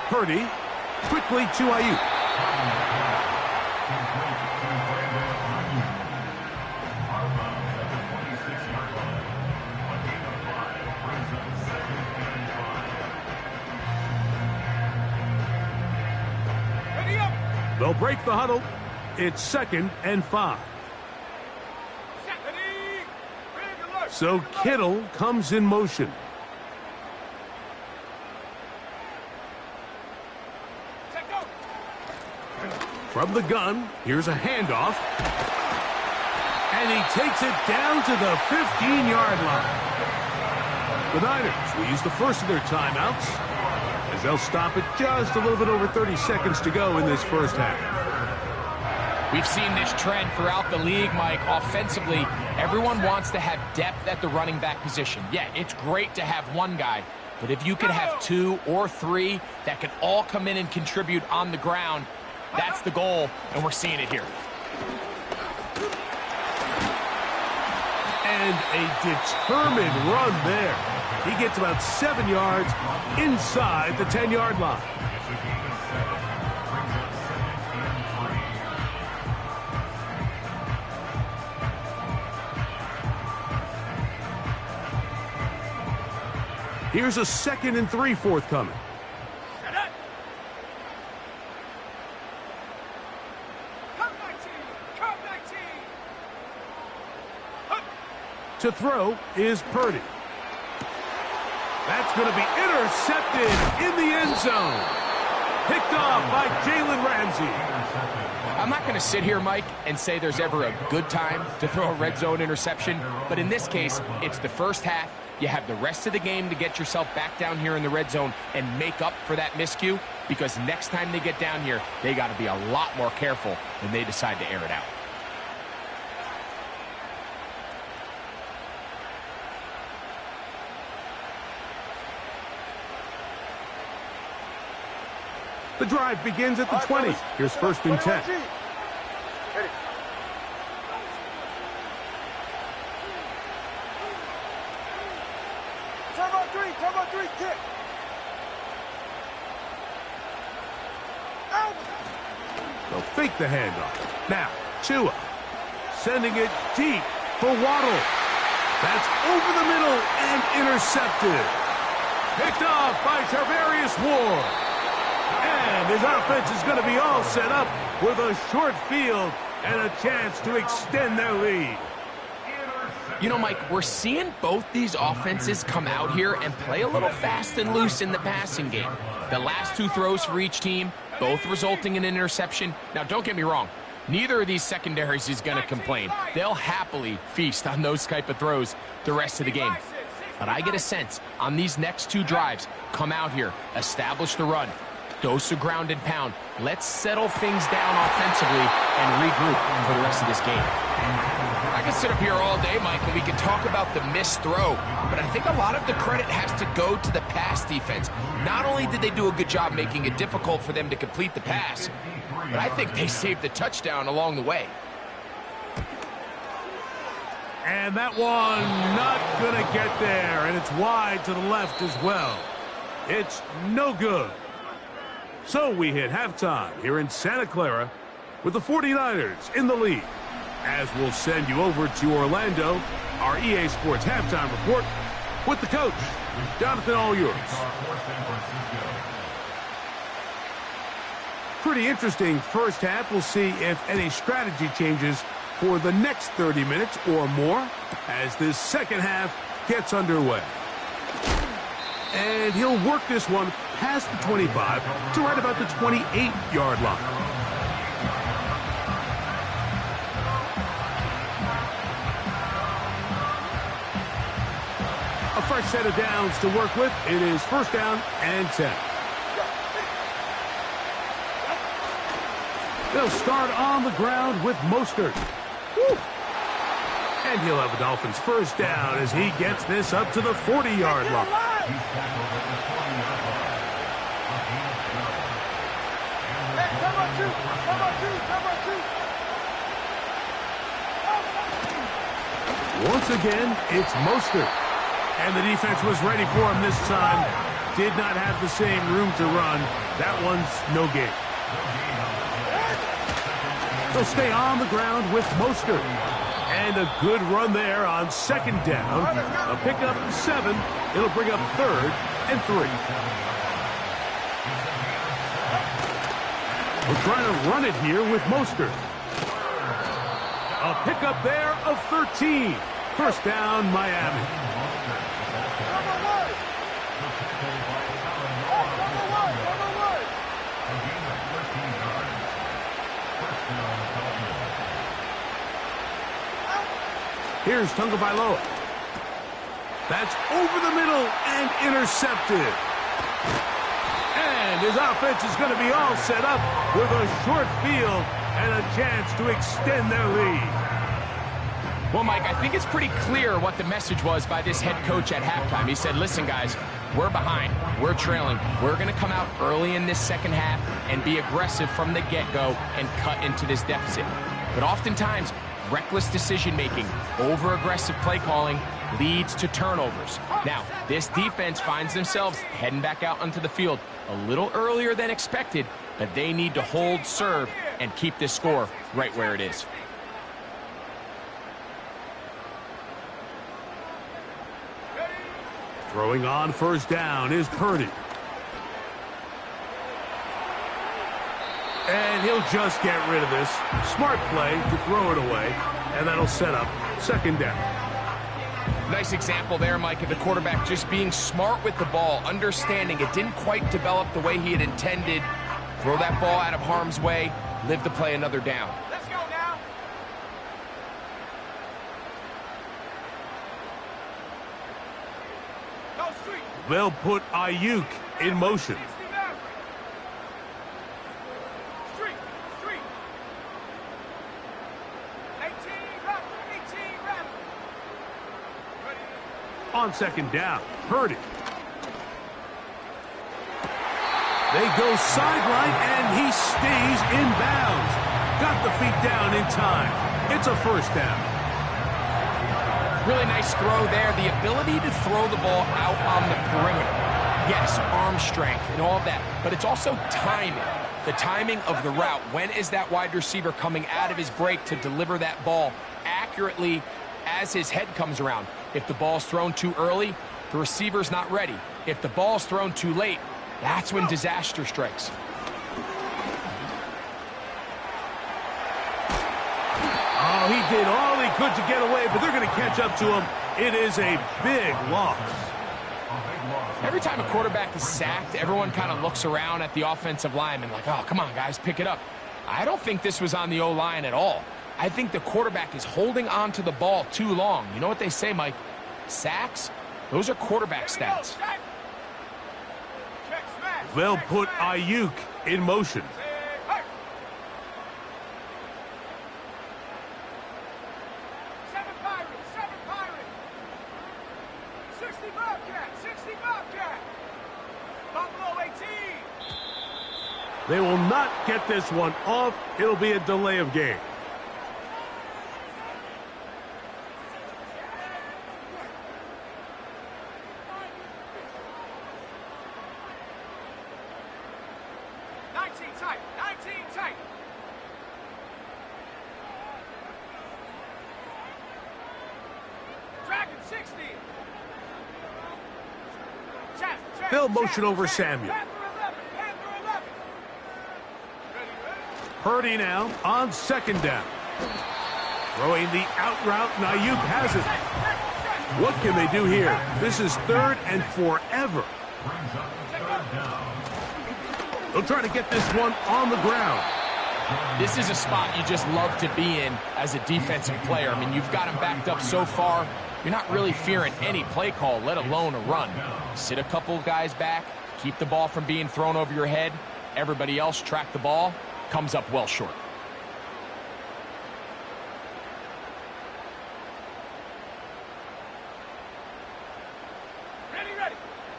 D: Purdy quickly to Ayuk.
E: Ready up.
D: They'll break the huddle. It's 2nd and 5.
E: Set. Ready. Rig alert.
D: So
E: Rig alert.
D: Kittle comes in motion.
E: Set, go.
D: From the gun, here's a handoff. And he takes it down to the 15-yard line. The Niners will use the first of their timeouts as they'll stop it just a little bit over 30 seconds to go in this first half.
F: We've seen this trend throughout the league, Mike. Offensively, everyone wants to have depth at the running back position. Yeah, it's great to have one guy, but if you can have 2 or 3 that can all come in and contribute on the ground, that's the goal, and we're seeing it here.
D: And a determined run there. He gets about 7 yards inside the 10-yard line. Here's a 2nd and 3 forthcoming.
E: Set up. Come 19. Come 19. Hup.
D: To throw is Purdy. That's going to be intercepted in the end zone. Picked off by Jalen Ramsey.
F: I'm not going to sit here, Mike, and say there's ever a good time to throw a red zone interception, but in this case, it's the first half. You have the rest of the game to get yourself back down here in the red zone and make up for that miscue, because next time they get down here, they got to be a lot more careful when they decide to air it out.
D: The drive begins at the 20. Here's 1st and 10.
E: Turbo 3, kick. Out.
D: They'll fake the handoff. Now, Tua sending it deep for Waddle. That's over the middle and intercepted. Picked off by Tarvarius Ward. And his offense is going to be all set up with a short field and a chance to extend their lead.
F: You know, Mike, we're seeing both these offenses come out here and play a little fast and loose in the passing game. The last two throws for each team, both resulting in an interception. Now, don't get me wrong. Neither of these secondaries is going to complain. They'll happily feast on those type of throws the rest of the game. But I get a sense on these next two drives, come out here, establish the run, dose of ground and pound. Let's settle things down offensively and regroup for the rest of this game. I can sit up here all day, Mike, and we can talk about the missed throw, but I think a lot of the credit has to go to the pass defense. Not only did they do a good job making it difficult for them to complete the pass, but I think they saved the touchdown along the way.
D: And that one not going to get there, and it's wide to the left as well. It's no good. So we hit halftime here in Santa Clara with the 49ers in the lead. As we'll send you over to Orlando, our EA Sports halftime report with the coach. Jonathan, all yours. Pretty interesting first half. We'll see if any strategy changes for the next 30 minutes or more as this second half gets underway. And he'll work this one past the 25 to right about the 28-yard line. A fresh set of downs to work with. It is first down and 10. They'll start on the ground with Mostert. Woo. And he'll have a Dolphins first down as he gets this up to the 40-yard line. Once again, it's Mostert. And the defense was ready for him this time. Did not have the same room to run. That one's no gain. They'll stay on the ground with Mostert. And a good run there on second down. A pickup 7. It'll bring up third and 3. We're trying to run it here with Mostert. A pickup there of 13. First down, Miami. Here's Tagovailoa. That's over the middle and intercepted. And his offense is going to be all set up with a short field and a chance to extend their lead.
F: Well, Mike, I think it's pretty clear what the message was by this head coach at halftime. He said, listen, guys, we're behind. We're trailing. We're going to come out early in this second half and be aggressive from the get-go and cut into this deficit. But oftentimes, reckless decision-making, over-aggressive play calling leads to turnovers. Now, this defense finds themselves heading back out onto the field a little earlier than expected, but they need to hold serve and keep this score right where it is.
D: Throwing on first down is Purdy. And he'll just get rid of this. Smart play to throw it away, and that'll set up second down.
F: Nice example there, Mike, of the quarterback just being smart with the ball, understanding it didn't quite develop the way he had intended. Throw that ball out of harm's way, live to play another down.
E: Let's go now. Go street.
D: They'll put Ayuk in motion.
E: Street. 18 rep.
D: On second down, Purdy. They go sideline, and he stays in bounds. Got the feet down in time. It's a first down.
F: Really nice throw there. The ability to throw the ball out on the perimeter. Yes, arm strength and all of that, but it's also timing. The timing of the route. When is that wide receiver coming out of his break to deliver that ball accurately as his head comes around? If the ball's thrown too early, the receiver's not ready. If the ball's thrown too late, That's when disaster strikes.
D: Oh, he did all he could to get away, but they're going to catch up to him. It is a big loss.
F: Every time a quarterback is sacked, everyone kind of looks around at the offensive lineman like, oh, come on, guys, pick it up. I don't think this was on the O-line at all. I think the quarterback is holding on to the ball too long. You know what they say, Mike? Sacks, those are quarterback stats.
D: They'll put Ayuk in motion. They will not get this one off. It'll be a delay of game. They'll motion over Samuel. Purdy now on second down. Throwing the out route, and Ayuk has it. What can they do here? This is third and forever. They'll try to get this one on the ground.
F: This is a spot you just love to be in as a defensive player. I mean, you've got him backed up so far, you're not really fearing any play call, let alone a run. Sit a couple guys back, keep the ball from being thrown over your head. Everybody else track the ball, comes up well short.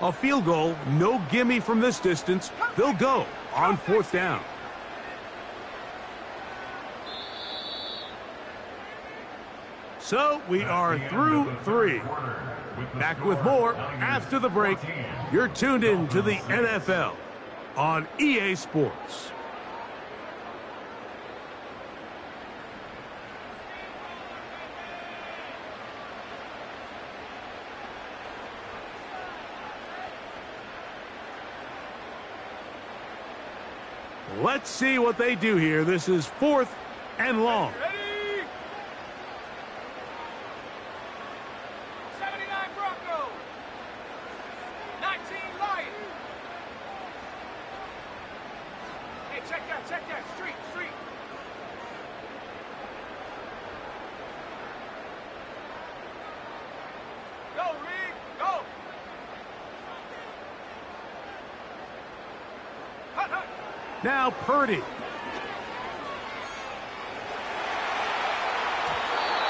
D: A field goal, no gimme from this distance. They'll go on fourth down. So we are through three. Back with more after the break. You're tuned in to the NFL on EA Sports. Let's see what they do here. This is fourth and long.
E: Ready? 79 Broncos. 19 Lions. Hey, check that. Street. Go, Reed, go. Hut.
D: Now Purdy.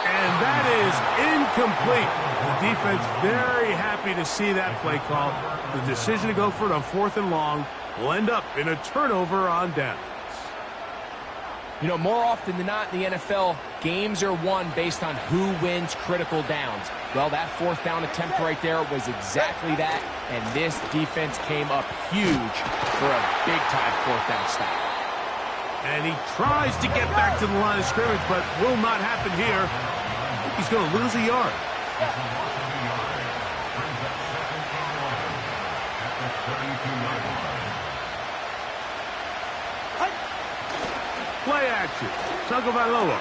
D: And that is incomplete. The defense very happy to see that play call. The decision to go for it on fourth and long will end up in a turnover on downs.
F: You know, more often than not in the NFL, games are won based on who wins critical downs. Well, that fourth down attempt right there was exactly that, and this defense came up huge for a big-time fourth down stop.
D: And he tries to get back to the line of scrimmage, but will not happen here. I think he's going to lose a yard. Play action. Tagovailoa.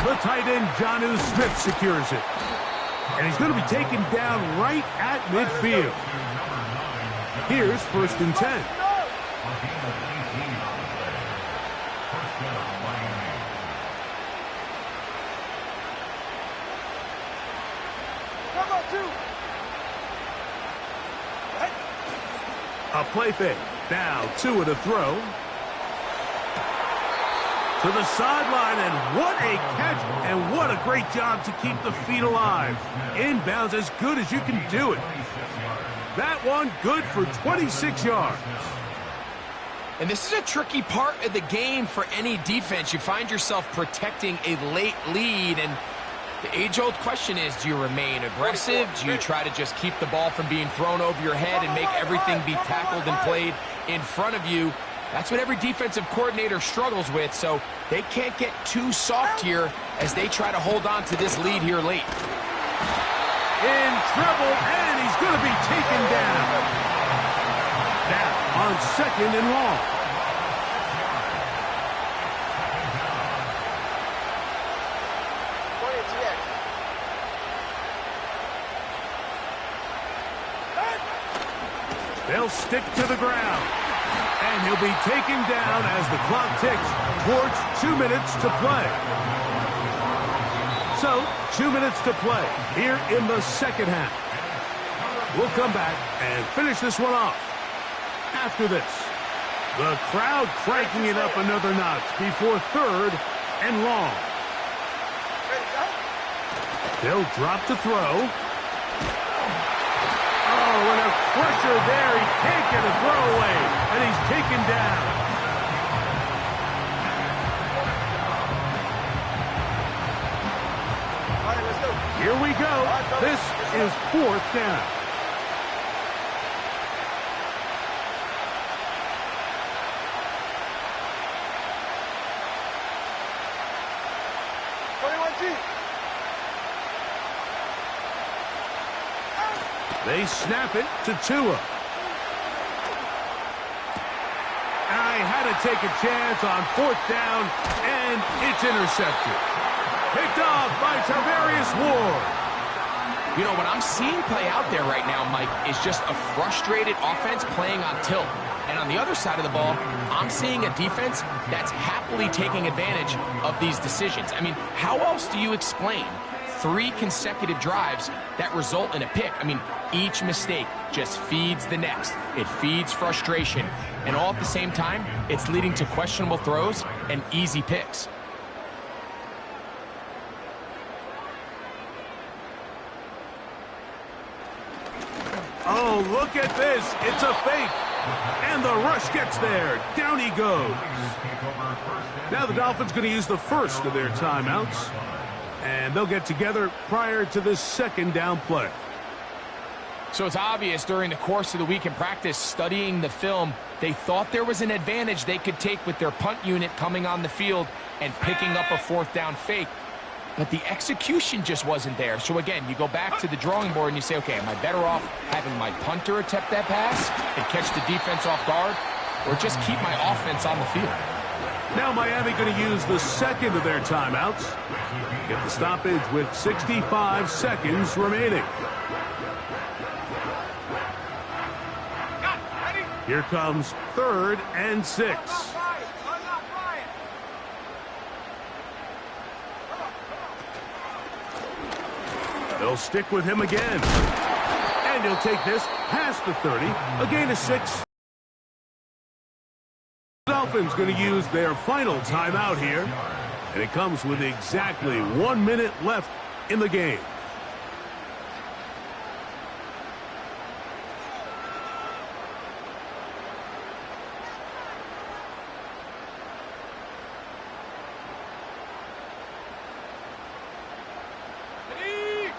D: The tight end, Jonnu Smith, secures it. And he's going to be taken down right at midfield. Here's first and 10. A play fake. Now two at a throw. To the sideline, and what a catch, and what a great job to keep the feet alive. Inbounds as good as you can do it. That one good for 26 yards.
F: And this is a tricky part of the game for any defense. You find yourself protecting a late lead, and the age-old question is, do you remain aggressive? Do you try to just keep the ball from being thrown over your head and make everything be tackled and played in front of you? That's what every defensive coordinator struggles with, so they can't get too soft here as they try to hold on to this lead here late.
D: In trouble, and he's going to be taken down. Now, on 2nd and long. They'll stick to the ground. And he'll be taken down as the clock ticks towards 2 minutes to play. So, 2 minutes to play here in the second half. We'll come back and finish this one off after this. The crowd cranking it up another notch before 3rd and long. They'll drop to throw. Oh, and a pressure there. He can't get a throwaway, and he's taken down.
E: All right, let's go.
D: Here we go. This is 4th down. They snap it to Tua. I had to take a chance on 4th down, and it's intercepted. Picked off by Tarvarius Ward.
F: You know, what I'm seeing play out there right now, Mike, is just a frustrated offense playing on tilt. And on the other side of the ball, I'm seeing a defense that's happily taking advantage of these decisions. I mean, how else do you explain 3 consecutive drives that result in a pick? I mean, each mistake just feeds the next. It feeds frustration. And all at the same time, it's leading to questionable throws and easy picks.
D: Oh, look at this. It's a fake. And the rush gets there. Down he goes. Now the Dolphins going to use the first of their timeouts. And they'll get together prior to this 2nd down play.
F: So it's obvious during the course of the week in practice, studying the film, they thought there was an advantage they could take with their punt unit coming on the field and picking up a 4th down fake. But the execution just wasn't there. So again, you go back to the drawing board and you say, okay, am I better off having my punter attempt that pass and catch the defense off guard, or just keep my offense on the field?
D: Now Miami going to use the 2nd of their timeouts. Get the stoppage with 65 seconds remaining. Here comes 3rd and 6. They'll stick with him again. And he'll take this past the 30. A gain of 6. Dolphins going to use their final timeout here. And it comes with exactly 1 minute left in the game.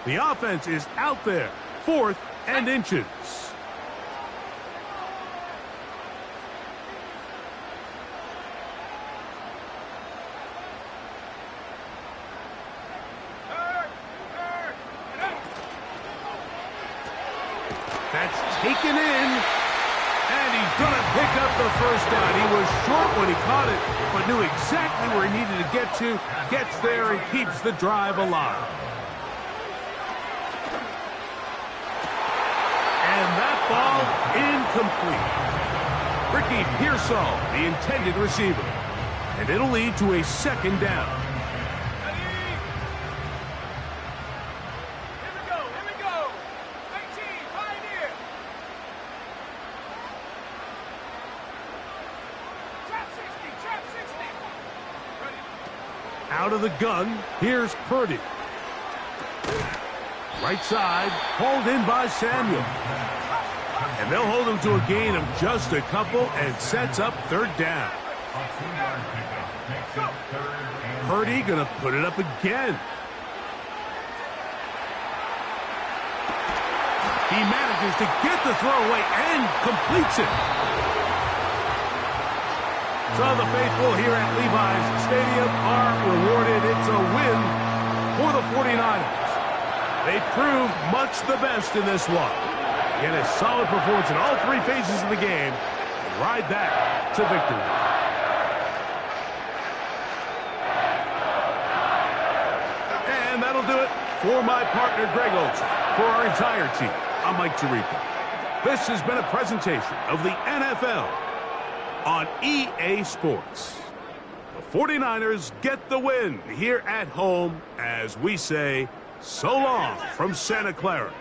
D: The offense is out there. 4th and inches. That's taken in. And he's going to pick up the 1st down. He was short when he caught it, but knew exactly where he needed to get to. Gets there and keeps the drive alive. And that ball incomplete. Ricky Pearsall, the intended receiver. And it'll lead to a 2nd down.
E: Here we go, here we go. 19, Pioneer. Trap 60. Ready.
D: Out of the gun, here's Purdy. Right side, hauled in by Samuel. And they'll hold him to a gain of just a couple and sets up 3rd down. Purdy going to put it up again. He manages to get the throw away and completes it. So the faithful here at Levi's Stadium are rewarded. It's a win for the 49ers. They proved much the best in this one. Again, a solid performance in all 3 phases of the game. ride that to victory. And that'll do it for my partner, Greg Olson. For our entire team, I'm Mike Tirico. This has been a presentation of the NFL on EA Sports. The 49ers get the win here at home as we say so long from Santa Clara.